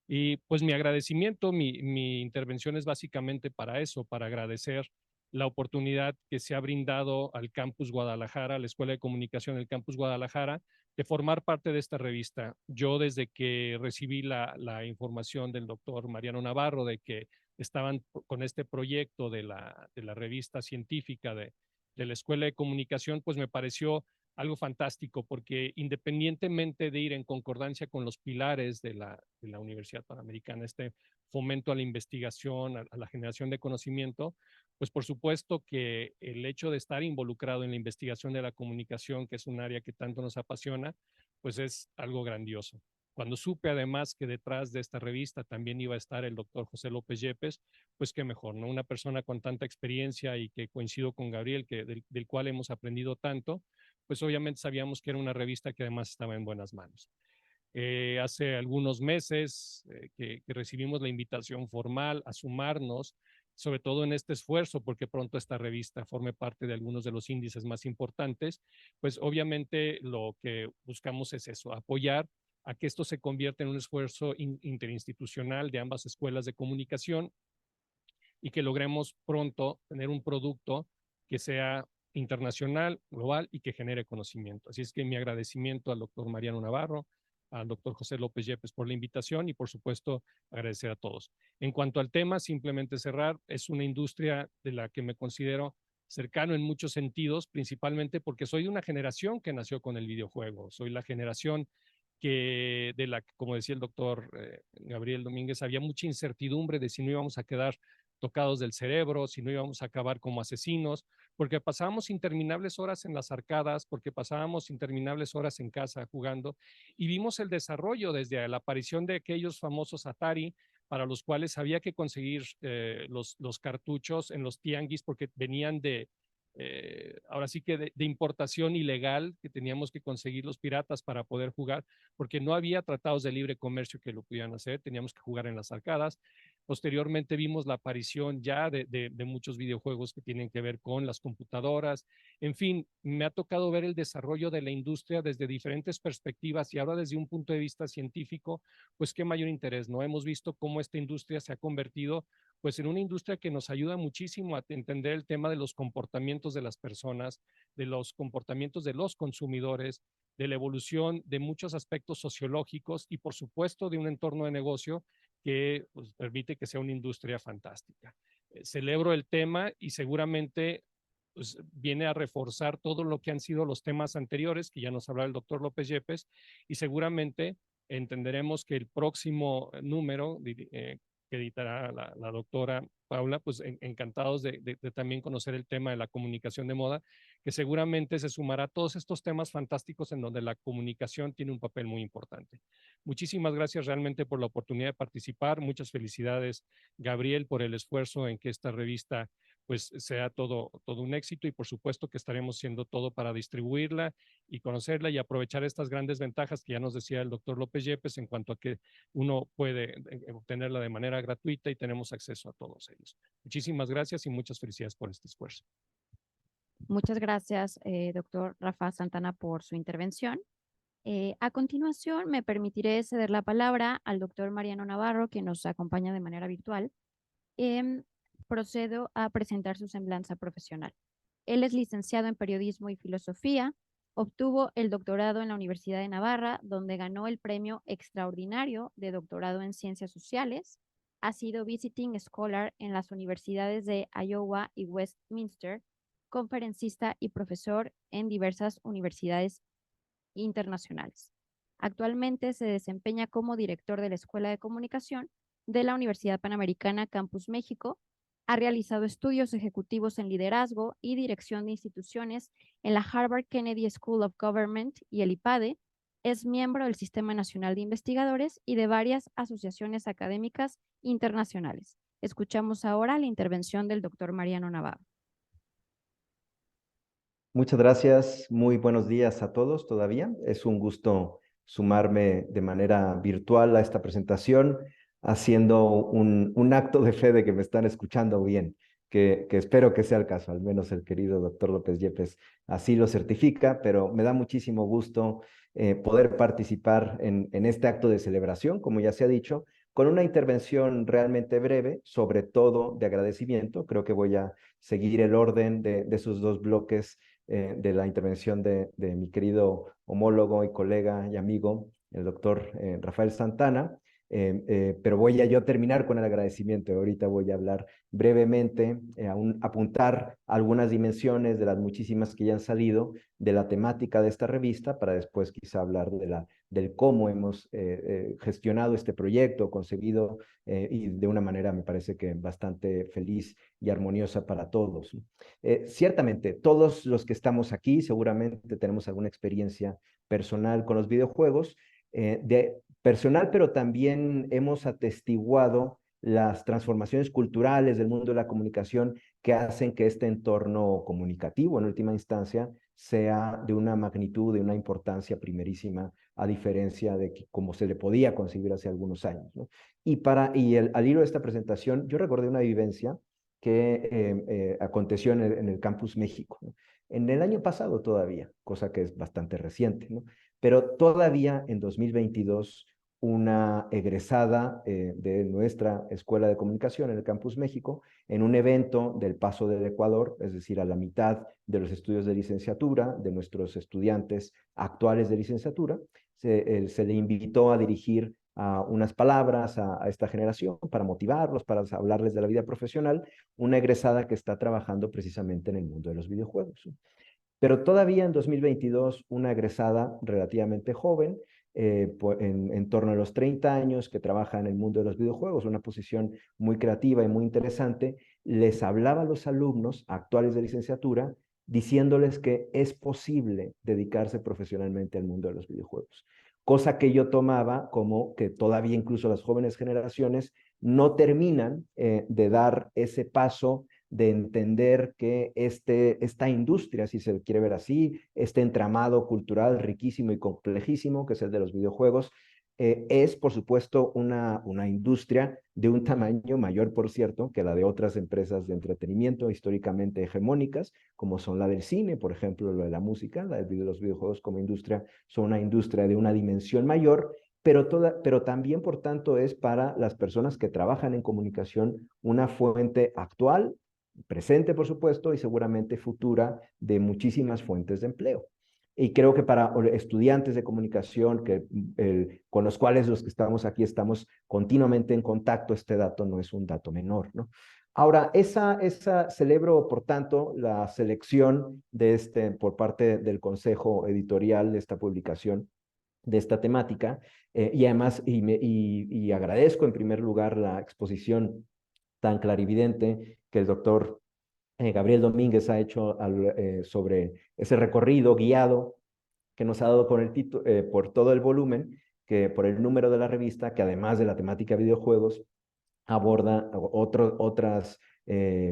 Y pues mi agradecimiento, mi intervención es básicamente para eso, para agradecer la oportunidad que se ha brindado al Campus Guadalajara, a la Escuela de Comunicación del Campus Guadalajara, de formar parte de esta revista. Yo desde que recibí la información del doctor Mariano Navarro de que estaban con este proyecto de la revista científica de la Escuela de Comunicación, pues me pareció algo fantástico, porque independientemente de ir en concordancia con los pilares de la Universidad Panamericana, este fomento a la investigación, a la generación de conocimiento, pues por supuesto que el hecho de estar involucrado en la investigación de la comunicación, que es un área que tanto nos apasiona, pues es algo grandioso. Cuando supe además que detrás de esta revista también iba a estar el doctor José López Yepes, pues qué mejor, ¿no? Una persona con tanta experiencia y que coincido con Gabriel, del cual hemos aprendido tanto, pues obviamente sabíamos que era una revista que además estaba en buenas manos. Hace algunos meses que recibimos la invitación formal a sumarnos, sobre todo en este esfuerzo, porque pronto esta revista forme parte de algunos de los índices más importantes, pues obviamente lo que buscamos es eso, apoyar a que esto se convierta en un esfuerzo interinstitucional de ambas escuelas de comunicación y que logremos pronto tener un producto que sea internacional, global y que genere conocimiento. Así es que mi agradecimiento al doctor Mariano Navarro, al doctor José López Yepes por la invitación y por supuesto agradecer a todos. En cuanto al tema, simplemente cerrar, es una industria de la que me considero cercano en muchos sentidos, principalmente porque soy de una generación que nació con el videojuego, soy la generación que de la, como decía el doctor Gabriel Domínguez, había mucha incertidumbre de si no íbamos a quedar tocados del cerebro, si no íbamos a acabar como asesinos, porque pasábamos interminables horas en las arcadas, porque pasábamos interminables horas en casa jugando y vimos el desarrollo desde la aparición de aquellos famosos Atari, para los cuales había que conseguir los cartuchos en los tianguis porque venían ahora sí que de importación ilegal, que teníamos que conseguir los piratas para poder jugar, porque no había tratados de libre comercio que lo pudieran hacer, teníamos que jugar en las arcadas. Posteriormente vimos la aparición ya de muchos videojuegos que tienen que ver con las computadoras. En fin, me ha tocado ver el desarrollo de la industria desde diferentes perspectivas y ahora desde un punto de vista científico, pues qué mayor interés, ¿no? Hemos visto cómo esta industria se ha convertido pues en una industria que nos ayuda muchísimo a entender el tema de los comportamientos de las personas, de los comportamientos de los consumidores, de la evolución de muchos aspectos sociológicos y por supuesto de un entorno de negocio que pues, permite que sea una industria fantástica. Celebro el tema y seguramente pues, viene a reforzar todo lo que han sido los temas anteriores, que ya nos hablaba el doctor López Yepes, y seguramente entenderemos que el próximo número que editará la doctora Paula, pues encantados de también conocer el tema de la comunicación de moda, que seguramente se sumará a todos estos temas fantásticos en donde la comunicación tiene un papel muy importante. Muchísimas gracias realmente por la oportunidad de participar. Muchas felicidades, Gabriel, por el esfuerzo en que esta revista pues sea todo un éxito y por supuesto que estaremos haciendo todo para distribuirla y conocerla y aprovechar estas grandes ventajas que ya nos decía el doctor López Yepes en cuanto a que uno puede obtenerla de manera gratuita y tenemos acceso a todos ellos. Muchísimas gracias y muchas felicidades por este esfuerzo. Muchas gracias, doctor Rafa Santana, por su intervención. A continuación, me permitiré ceder la palabra al doctor Mariano Navarro, que nos acompaña de manera virtual. Procedo a presentar su semblanza profesional. Él es licenciado en Periodismo y Filosofía, obtuvo el doctorado en la Universidad de Navarra, donde ganó el premio extraordinario de doctorado en Ciencias Sociales. ha sido Visiting Scholar en las universidades de Iowa y Westminster, conferencista y profesor en diversas universidades internacionales. Actualmente se desempeña como director de la Escuela de Comunicación de la Universidad Panamericana Campus México. Ha realizado estudios ejecutivos en liderazgo y dirección de instituciones en la Harvard Kennedy School of Government y el IPADE. Es miembro del Sistema Nacional de Investigadores y de varias asociaciones académicas internacionales. Escuchamos ahora la intervención del doctor Mariano Navarro. Muchas gracias. Muy buenos días a todos todavía. Es un gusto sumarme de manera virtual a esta presentación, haciendo un acto de fe de que me están escuchando bien, que espero que sea el caso, al menos el querido doctor López Yepes así lo certifica, pero me da muchísimo gusto poder participar en este acto de celebración, como ya se ha dicho, con una intervención realmente breve, sobre todo de agradecimiento. Creo que voy a seguir el orden de sus dos bloques de la intervención de mi querido homólogo y colega y amigo, el doctor Rafael Santana, pero voy a yo terminar con el agradecimiento. Ahorita voy a hablar brevemente, apuntar algunas dimensiones de las muchísimas que ya han salido de la temática de esta revista, para después quizá hablar del cómo hemos gestionado este proyecto, concebido y de una manera, me parece que bastante feliz y armoniosa para todos. Ciertamente, todos los que estamos aquí seguramente tenemos alguna experiencia personal con los videojuegos, personal, pero también hemos atestiguado las transformaciones culturales del mundo de la comunicación que hacen que este entorno comunicativo, en última instancia, sea de una magnitud, de una importancia primerísima, a diferencia de cómo se le podía concebir hace algunos años, ¿no? Al hilo de esta presentación, yo recordé una vivencia que aconteció en el Campus México, ¿no? En el año pasado todavía, cosa que es bastante reciente, ¿no? Pero todavía en 2022, una egresada de nuestra Escuela de Comunicación en el Campus México, en un evento del Paso del Ecuador, es decir, a la mitad de los estudios de licenciatura, de nuestros estudiantes actuales de licenciatura, se le invitó a dirigir unas palabras a esta generación para motivarlos, para hablarles de la vida profesional, una egresada que está trabajando precisamente en el mundo de los videojuegos. Pero todavía en 2022, una egresada relativamente joven, en torno a los 30 años, que trabaja en el mundo de los videojuegos, una posición muy creativa y muy interesante, les hablaba a los alumnos actuales de licenciatura, diciéndoles que es posible dedicarse profesionalmente al mundo de los videojuegos. Cosa que yo tomaba como que todavía incluso las jóvenes generaciones no terminan de dar ese paso, de entender que esta industria, si se quiere ver así, este entramado cultural riquísimo y complejísimo, que es el de los videojuegos, es, por supuesto, una industria de un tamaño mayor, por cierto, que la de otras empresas de entretenimiento históricamente hegemónicas, como son la del cine, por ejemplo, la de la música, la de los videojuegos como industria, son una industria de una dimensión mayor, pero también, por tanto, es para las personas que trabajan en comunicación una fuente actual, presente, por supuesto, y seguramente futura, de muchísimas fuentes de empleo. Y creo que para estudiantes de comunicación con los cuales los que estamos aquí estamos continuamente en contacto, este dato no es un dato menor, ¿no? Ahora, celebro, por tanto, la selección por parte del Consejo Editorial de esta publicación, de esta temática, y además, y agradezco en primer lugar la exposición tan clarividente que el doctor Gabriel Domínguez ha hecho sobre ese recorrido guiado que nos ha dado por todo el volumen, por el número de la revista, que además de la temática videojuegos, aborda otras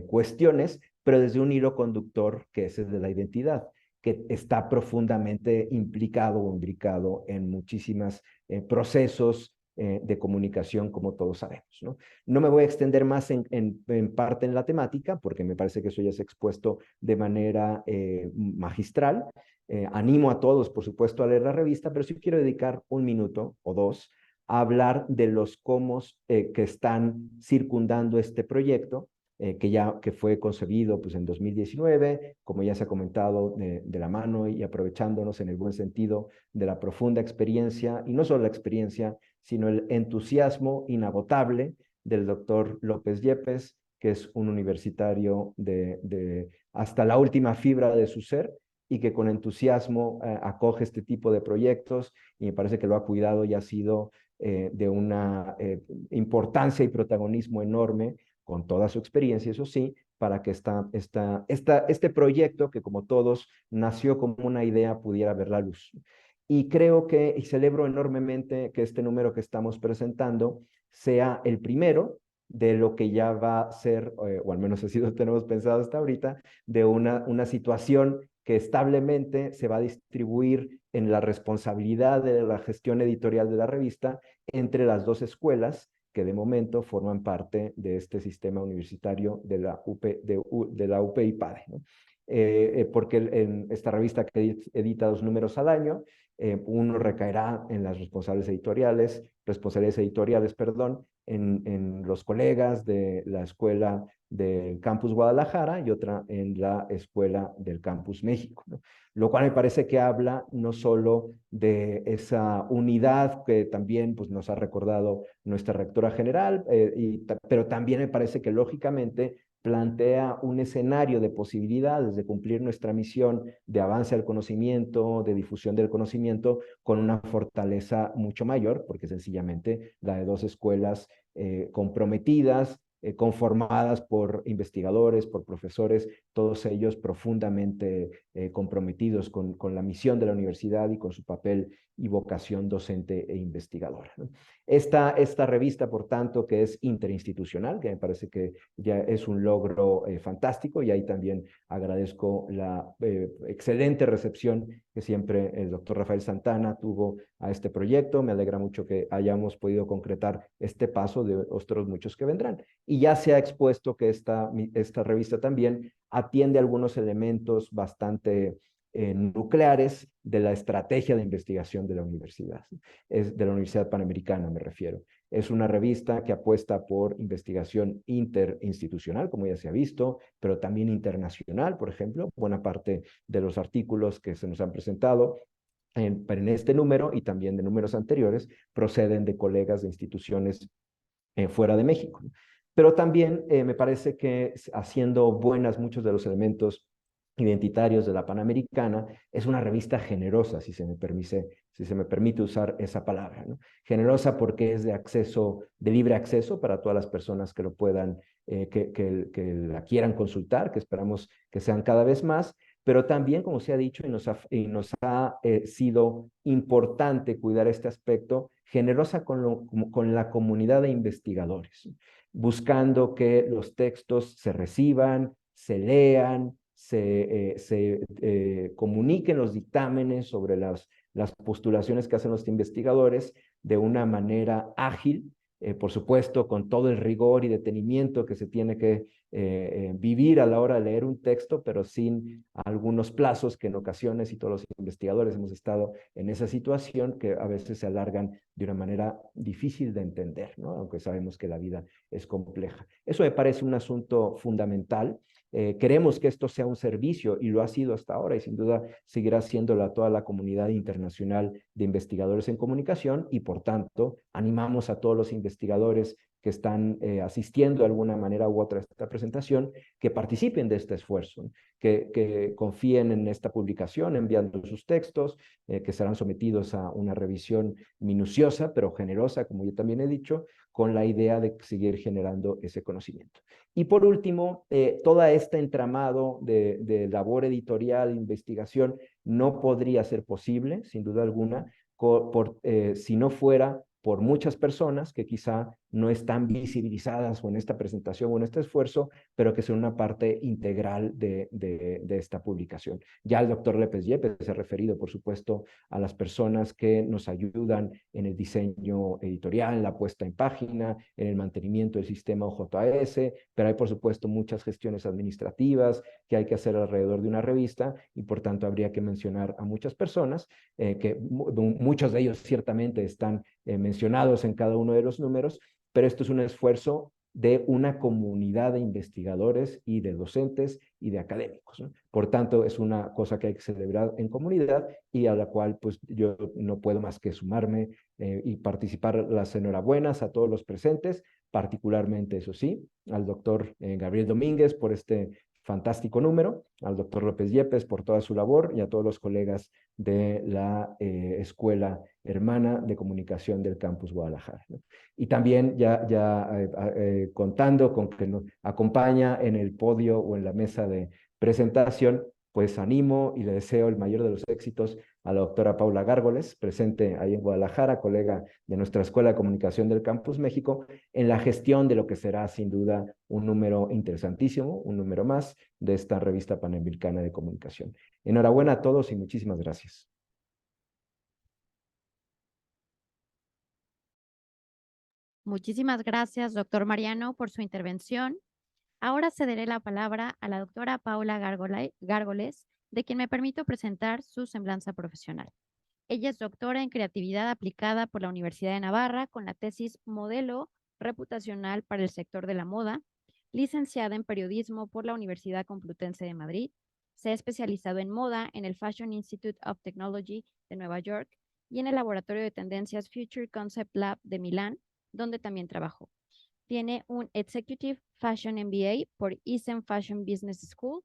cuestiones, pero desde un hilo conductor que es el de la identidad, que está profundamente implicado o imbricado en muchísimos procesos de comunicación, como todos sabemos, ¿no? No me voy a extender más en parte en la temática, porque me parece que eso ya se ha expuesto de manera magistral. Animo a todos, por supuesto, a leer la revista, pero sí quiero dedicar un minuto o dos a hablar de los cómo que están circundando este proyecto, que fue concebido pues, en 2019, como ya se ha comentado, de la mano y aprovechándonos en el buen sentido de la profunda experiencia, y no solo la experiencia, sino el entusiasmo inagotable del doctor López Yepes, que es un universitario hasta la última fibra de su ser y que con entusiasmo acoge este tipo de proyectos y me parece que lo ha cuidado y ha sido de una importancia y protagonismo enorme con toda su experiencia, eso sí, para que este proyecto, que como todos nació como una idea, pudiera ver la luz. Y creo que, y celebro enormemente que este número que estamos presentando sea el primero de lo que ya va a ser, o al menos así lo tenemos pensado hasta ahorita, de una situación que establemente se va a distribuir en la responsabilidad de la gestión editorial de la revista entre las dos escuelas que de momento forman parte de este sistema universitario de la UP y PADE, ¿no? Porque en esta revista que edita 2 números al año, uno recaerá en las responsabilidades editoriales, perdón, en los colegas de la escuela del Campus Guadalajara y otra en la escuela del Campus México, ¿no? Lo cual me parece que habla no solo de esa unidad que también pues, nos ha recordado nuestra rectora general, pero también me parece que lógicamente plantea un escenario de posibilidades de cumplir nuestra misión de avance al conocimiento, de difusión del conocimiento, con una fortaleza mucho mayor, porque sencillamente la de 2 escuelas comprometidas, conformadas por investigadores, por profesores, todos ellos profundamente comprometidos con la misión de la universidad y con su papel y vocación docente e investigadora, ¿no? Esta revista, por tanto, que es interinstitucional, que me parece que ya es un logro fantástico, y ahí también agradezco la excelente recepción que siempre el doctor Rafael Santana tuvo a este proyecto. Me alegra mucho que hayamos podido concretar este paso de otros muchos que vendrán. Y ya se ha expuesto que esta revista también atiende algunos elementos bastante nucleares de la estrategia de investigación de la universidad, de la Universidad Panamericana me refiero. Es una revista que apuesta por investigación interinstitucional, como ya se ha visto, pero también internacional, por ejemplo. Buena parte de los artículos que se nos han presentado en este número y también de números anteriores proceden de colegas de instituciones fuera de México. Pero también me parece que haciendo buenas muchos de los elementos identitarios de la Panamericana, es una revista generosa, si se me permite usar esa palabra, ¿no? Generosa porque es de libre acceso para todas las personas que lo puedan, que la quieran consultar, que esperamos que sean cada vez más, pero también, como se ha dicho, y nos ha sido importante cuidar este aspecto, generosa con la comunidad de investigadores, buscando que los textos se reciban, se lean, se comuniquen los dictámenes sobre las postulaciones que hacen los investigadores de una manera ágil, por supuesto, con todo el rigor y detenimiento que se tiene que vivir a la hora de leer un texto, pero sin algunos plazos que en ocasiones, y todos los investigadores hemos estado en esa situación, que a veces se alargan de una manera difícil de entender, ¿no? Aunque sabemos que la vida es compleja. Eso me parece un asunto fundamental. Queremos que esto sea un servicio, y lo ha sido hasta ahora, y sin duda seguirá siéndolo a toda la comunidad internacional de investigadores en comunicación, y por tanto animamos a todos los investigadores que están asistiendo de alguna manera u otra a esta presentación, que participen de este esfuerzo, que confíen en esta publicación enviando sus textos, que serán sometidos a una revisión minuciosa pero generosa, como yo también he dicho, con la idea de seguir generando ese conocimiento. Y por último, todo este entramado de labor editorial, investigación, no podría ser posible, sin duda alguna, si no fuera por muchas personas que quizá no están visibilizadas o en esta presentación o en este esfuerzo, pero que son una parte integral de esta publicación. Ya el doctor López Yepes se ha referido, por supuesto, a las personas que nos ayudan en el diseño editorial, en la puesta en página, en el mantenimiento del sistema OJS, pero hay, por supuesto, muchas gestiones administrativas que hay que hacer alrededor de una revista, y por tanto habría que mencionar a muchas personas, que muchos de ellos ciertamente están mencionados en cada uno de los números, pero esto es un esfuerzo de una comunidad de investigadores y de docentes y de académicos, ¿no? Por tanto, es una cosa que hay que celebrar en comunidad y a la cual pues yo no puedo más que sumarme y participar las enhorabuenas a todos los presentes, particularmente, eso sí, al doctor Gabriel Domínguez por este fantástico número, al doctor López Yepes por toda su labor y a todos los colegas de la Escuela Hermana de Comunicación del Campus Guadalajara, ¿no? Y también contando con que nos acompaña en el podio o en la mesa de presentación, pues animo y le deseo el mayor de los éxitos a la doctora Paula Gárgoles, presente ahí en Guadalajara, colega de nuestra Escuela de Comunicación del Campus México, en la gestión de lo que será sin duda un número interesantísimo, un número más de esta revista panamericana de comunicación. Enhorabuena a todos y muchísimas gracias. Muchísimas gracias, doctor Mariano, por su intervención. Ahora cederé la palabra a la doctora Paula Gárgoles, de quien me permito presentar su semblanza profesional. Ella es doctora en creatividad aplicada por la Universidad de Navarra con la tesis Modelo reputacional para el sector de la moda, licenciada en periodismo por la Universidad Complutense de Madrid. Se ha especializado en moda en el Fashion Institute of Technology de Nueva York y en el Laboratorio de Tendencias Future Concept Lab de Milán, donde también trabajó. Tiene un Executive Fashion MBA por Easton Fashion Business School.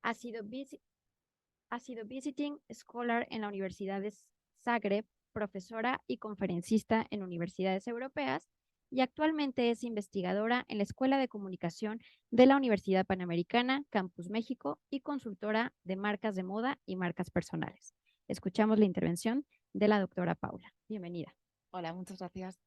Ha sido visiting scholar en la Universidad de Zagreb, profesora y conferencista en universidades europeas y actualmente es investigadora en la Escuela de Comunicación de la Universidad Panamericana, Campus México y consultora de marcas de moda y marcas personales. Escuchamos la intervención de la doctora Paula. Bienvenida. Hola, muchas gracias.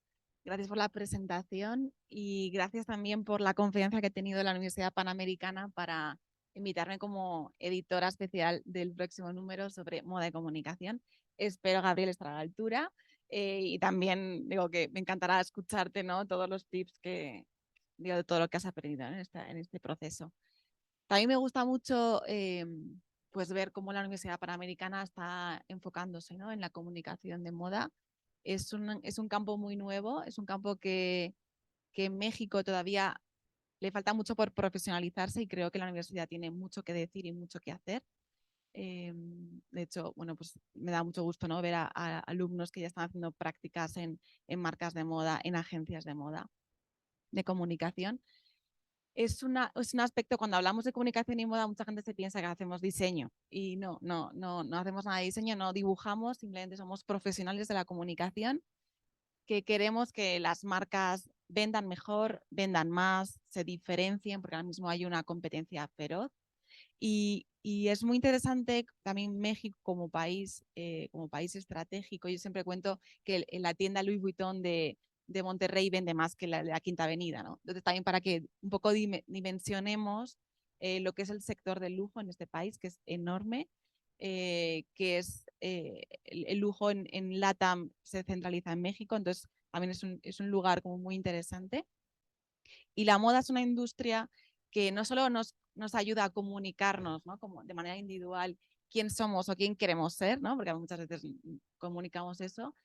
Gracias por la presentación y gracias también por la confianza que he tenido en la Universidad Panamericana para invitarme como editora especial del próximo número sobre moda y comunicación. Espero, Gabriel, estar a la altura y también digo que me encantará escucharte, ¿no? Todos los tips de todo lo que has aprendido, ¿no? en este proceso. También me gusta mucho pues ver cómo la Universidad Panamericana está enfocándose, ¿no? en la comunicación de moda. Es un campo muy nuevo, es un campo que en México todavía le falta mucho por profesionalizarse y creo que la universidad tiene mucho que decir y mucho que hacer. De hecho, bueno, pues me da mucho gusto, ¿no? ver a alumnos que ya están haciendo prácticas en marcas de moda, en agencias de moda, de comunicación. Es un aspecto, cuando hablamos de comunicación y moda, mucha gente se piensa que hacemos diseño y no hacemos nada de diseño, no dibujamos, simplemente somos profesionales de la comunicación que queremos que las marcas vendan mejor, vendan más, se diferencien, porque ahora mismo hay una competencia feroz. Y es muy interesante también México como país estratégico. Yo siempre cuento que la tienda Louis Vuitton de Monterrey vende más que la Quinta Avenida, ¿no? Entonces también para que un poco dimensionemos lo que es el sector del lujo en este país, que es enorme, que es el lujo en LATAM se centraliza en México, entonces también es un lugar como muy interesante. Y la moda es una industria que no solo nos ayuda a comunicarnos, ¿no? como de manera individual quién somos o quién queremos ser, ¿no? porque muchas veces comunicamos eso,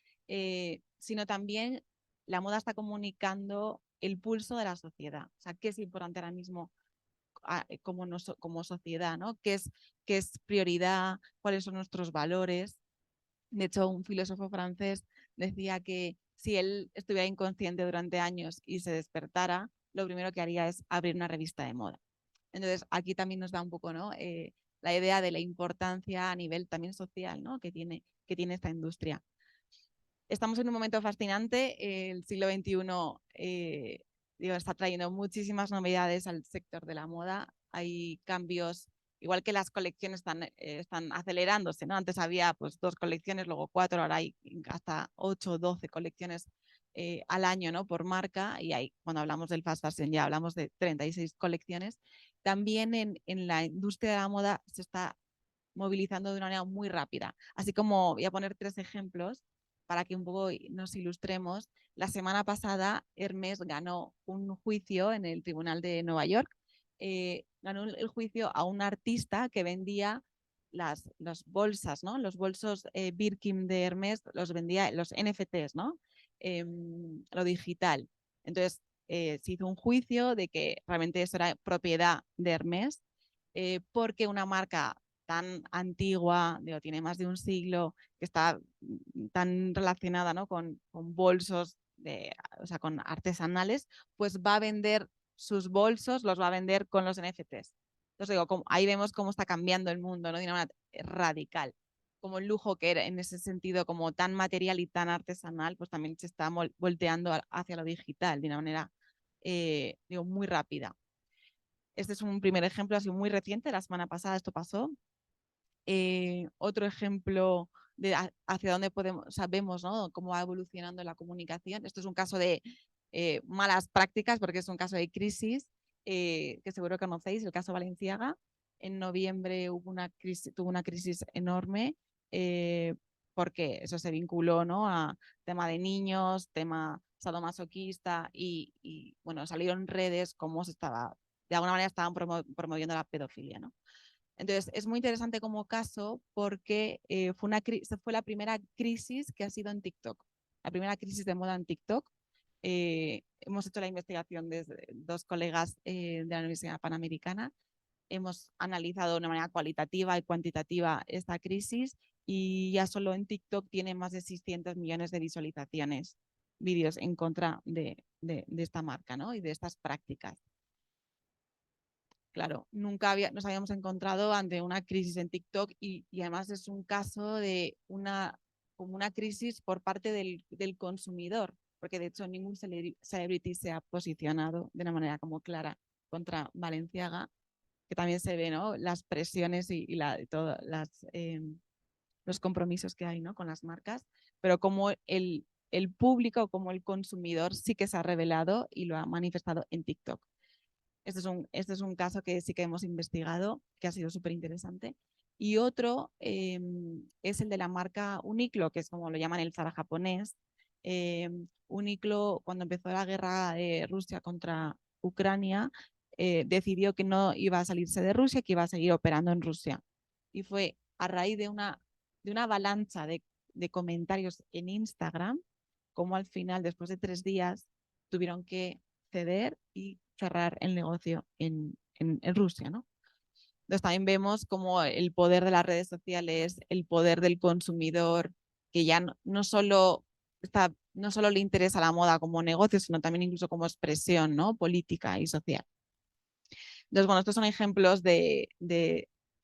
sino también la moda está comunicando el pulso de la sociedad. O sea, qué es importante ahora mismo como sociedad, ¿no? ¿Qué es prioridad? ¿Cuáles son nuestros valores? De hecho, un filósofo francés decía que si él estuviera inconsciente durante años y se despertara, lo primero que haría es abrir una revista de moda. Entonces, aquí también nos da un poco, ¿no? La idea de la importancia a nivel también social, ¿no? que tiene esta industria. Estamos en un momento fascinante. El siglo XXI está trayendo muchísimas novedades al sector de la moda. Hay cambios, igual que las colecciones están acelerándose, ¿no? Antes había pues 2 colecciones, luego 4, ahora hay hasta 8 o 12 colecciones al año, ¿no? por marca, y cuando hablamos del fast fashion ya hablamos de 36 colecciones. También en la industria de la moda se está movilizando de una manera muy rápida. Así como voy a poner 3 ejemplos para que un poco nos ilustremos. La semana pasada Hermès ganó un juicio en el Tribunal de Nueva York. Ganó el juicio a un artista que vendía las bolsas, ¿no? Los bolsos Birkin de Hermès, los vendía los NFTs, ¿no? Lo digital. Entonces se hizo un juicio de que realmente eso era propiedad de Hermès porque una marca tan antigua, digo, tiene más de un siglo, que está tan relacionada, ¿no? con bolsos, o sea, con artesanales, pues va a vender sus bolsos, los va a vender con los NFTs. Entonces digo, ahí vemos cómo está cambiando el mundo, ¿no? De una manera radical. Como el lujo que era en ese sentido como tan material y tan artesanal, pues también se está volteando hacia lo digital de una manera, digo, muy rápida. Este es un primer ejemplo, ha sido muy reciente, la semana pasada esto pasó. Otro ejemplo de hacia dónde sabemos, ¿no? Cómo va evolucionando la comunicación. Esto es un caso de malas prácticas, porque es un caso de crisis que seguro que conocéis, el caso Balenciaga. En noviembre tuvo una crisis enorme porque eso se vinculó, ¿no? a tema de niños, tema sadomasoquista y bueno, salieron redes como se estaba, de alguna manera estaban promoviendo la pedofilia, ¿no? Entonces, es muy interesante como caso porque fue la primera crisis que ha sido en TikTok, la primera crisis de moda en TikTok. Hemos hecho la investigación desde dos colegas de la Universidad Panamericana. Hemos analizado de una manera cualitativa y cuantitativa esta crisis y ya solo en TikTok tiene más de 600 millones de visualizaciones, vídeos en contra de esta marca, ¿no? y de estas prácticas. Claro, nunca nos habíamos encontrado ante una crisis en TikTok y además es un caso de como una crisis por parte del consumidor, porque de hecho ningún celebrity se ha posicionado de una manera como clara contra Balenciaga, que también se ve, ¿no? las presiones y todos los compromisos que hay, ¿no? con las marcas, pero como el público, como el consumidor sí que se ha revelado y lo ha manifestado en TikTok. Este es un caso que sí que hemos investigado, que ha sido súper interesante. Y otro es el de la marca Uniqlo, que es como lo llaman el Zara japonés. Uniqlo, cuando empezó la guerra de Rusia contra Ucrania, decidió que no iba a salirse de Rusia, que iba a seguir operando en Rusia. Y fue a raíz de una avalancha de comentarios en Instagram, como al final, después de 3 días, tuvieron que ceder y cerrar el negocio en Rusia, ¿no? Entonces también vemos como el poder de las redes sociales, el poder del consumidor, que ya no solo le interesa la moda como negocio, sino también incluso como expresión, ¿no? política y social. Entonces, bueno, estos son ejemplos de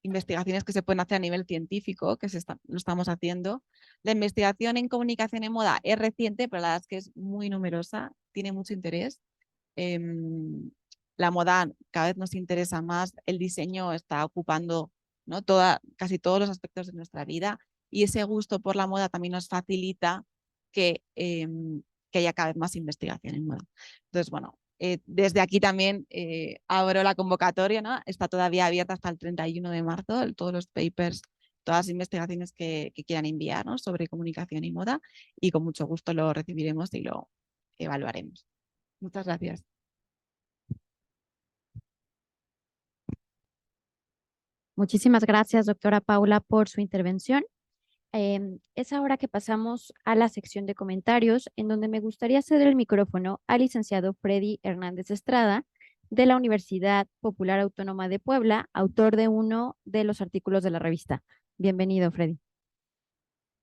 investigaciones que se pueden hacer a nivel científico, que lo estamos haciendo. La investigación en comunicación en moda es reciente, pero la verdad es que es muy numerosa, tiene mucho interés. La moda cada vez nos interesa más, el diseño está ocupando, ¿no? casi todos los aspectos de nuestra vida y ese gusto por la moda también nos facilita que haya cada vez más investigación en moda. Entonces, bueno, desde aquí también abro la convocatoria, ¿no? Está todavía abierta hasta el 31 de marzo, todos los papers, todas las investigaciones que quieran enviar, ¿no? sobre comunicación y moda y con mucho gusto lo recibiremos y lo evaluaremos. Muchas gracias. Muchísimas gracias, doctora Paula, por su intervención. Es ahora que pasamos a la sección de comentarios, en donde me gustaría ceder el micrófono al licenciado Freddy Hernández Estrada, de la Universidad Popular Autónoma de Puebla, autor de uno de los artículos de la revista. Bienvenido, Freddy.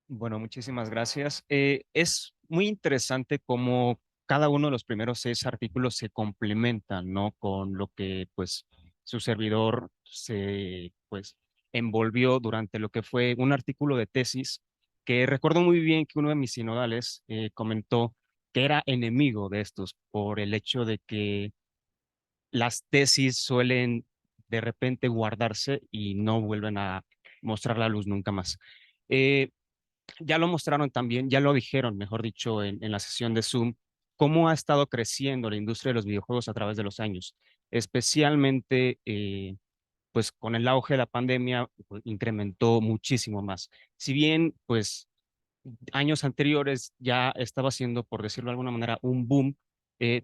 Bueno, muchísimas gracias. Es muy interesante cómo cada uno de los primeros 6 artículos se complementan, ¿no? Con lo que, pues, su servidor se, pues, envolvió durante lo que fue un artículo de tesis, que recuerdo muy bien que uno de mis sinodales comentó que era enemigo de estos por el hecho de que las tesis suelen de repente guardarse y no vuelven a mostrar la luz nunca más. Ya lo mostraron también, ya lo dijeron, mejor dicho, en la sesión de Zoom, cómo ha estado creciendo la industria de los videojuegos a través de los años, especialmente pues con el auge de la pandemia pues, incrementó muchísimo más. Si bien pues años anteriores ya estaba siendo, por decirlo de alguna manera, un boom,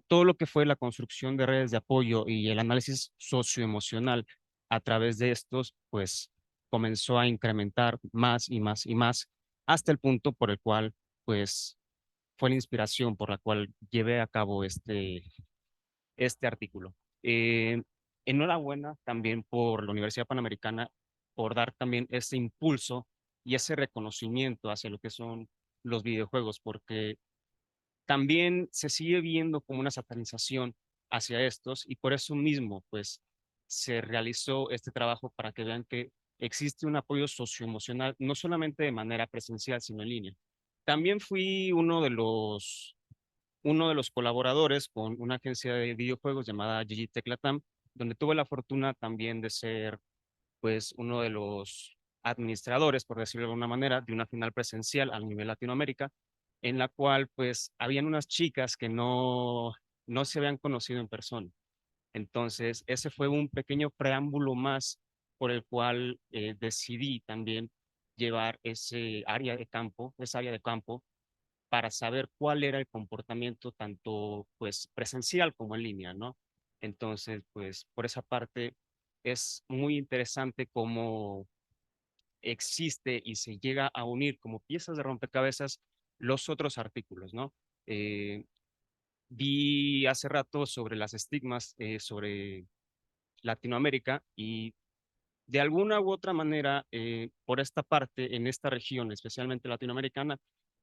todo lo que fue la construcción de redes de apoyo y el análisis socioemocional a través de estos, pues comenzó a incrementar más y más y más, hasta el punto por el cual, pues, fue la inspiración por la cual llevé a cabo este artículo. Enhorabuena también por la Universidad Panamericana por dar también ese impulso y ese reconocimiento hacia lo que son los videojuegos, porque también se sigue viendo como una satanización hacia estos y por eso mismo, pues, se realizó este trabajo para que vean que existe un apoyo socioemocional, no solamente de manera presencial, sino en línea. También fui uno de los colaboradores con una agencia de videojuegos llamada GG Tech Latam, donde tuve la fortuna también de ser, pues, uno de los administradores, por decirlo de alguna manera, de una final presencial a nivel Latinoamérica, en la cual, pues, habían unas chicas que no se habían conocido en persona. Entonces, ese fue un pequeño preámbulo más por el cual decidí también llevar esa área de campo, para saber cuál era el comportamiento tanto pues presencial como en línea, ¿no? Entonces, pues por esa parte es muy interesante cómo existe y se llega a unir como piezas de rompecabezas los otros artículos, ¿no? Vi hace rato sobre las estigmas sobre Latinoamérica y de alguna u otra manera, por esta parte, en esta región, especialmente latinoamericana,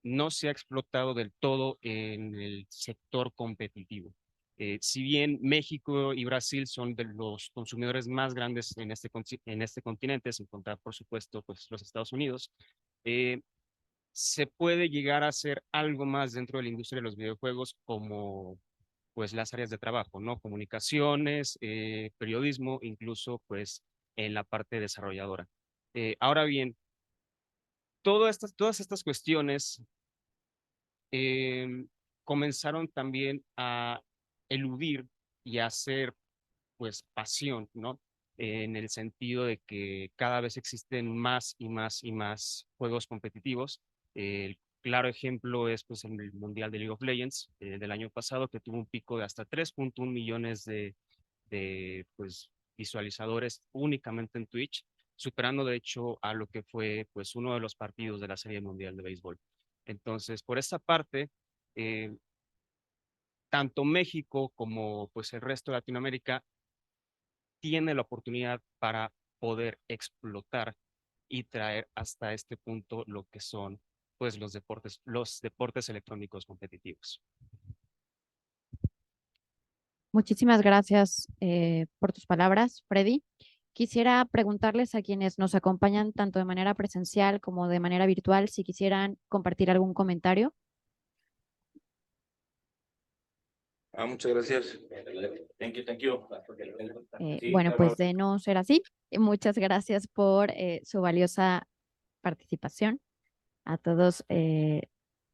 no se ha explotado del todo en el sector competitivo. Si bien México y Brasil son de los consumidores más grandes en este continente, sin contar, por supuesto, pues, los Estados Unidos, se puede llegar a hacer algo más dentro de la industria de los videojuegos como pues las áreas de trabajo, ¿no? Comunicaciones, periodismo, incluso pues en la parte desarrolladora. Ahora bien, todas estas cuestiones comenzaron también a eludir y a hacer pues pasión, ¿no? En el sentido de que cada vez existen más y más y más juegos competitivos. El claro ejemplo es pues en el Mundial de League of Legends del año pasado, que tuvo un pico de hasta 3.1 millones de pues, visualizadores únicamente en Twitch, superando de hecho a lo que fue pues uno de los partidos de la Serie Mundial de Béisbol. Entonces, por esa parte, eh, tanto México como pues el resto de Latinoamérica tiene la oportunidad para poder explotar y traer hasta este punto lo que son pues los deportes electrónicos competitivos. Muchísimas gracias por tus palabras, Freddy. Quisiera preguntarles a quienes nos acompañan tanto de manera presencial como de manera virtual si quisieran compartir algún comentario. Muchas gracias. Thank you. Sí, Bueno, claro. pues de no ser así, muchas gracias por su valiosa participación a todos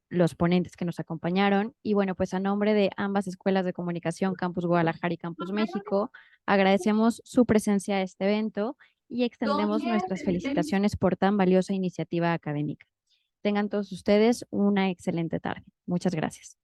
los ponentes que nos acompañaron. Y bueno, pues a nombre de ambas escuelas de comunicación, Campus Guadalajara y Campus México, agradecemos su presencia a este evento y extendemos nuestras felicitaciones por tan valiosa iniciativa académica. Tengan todos ustedes una excelente tarde. Muchas gracias.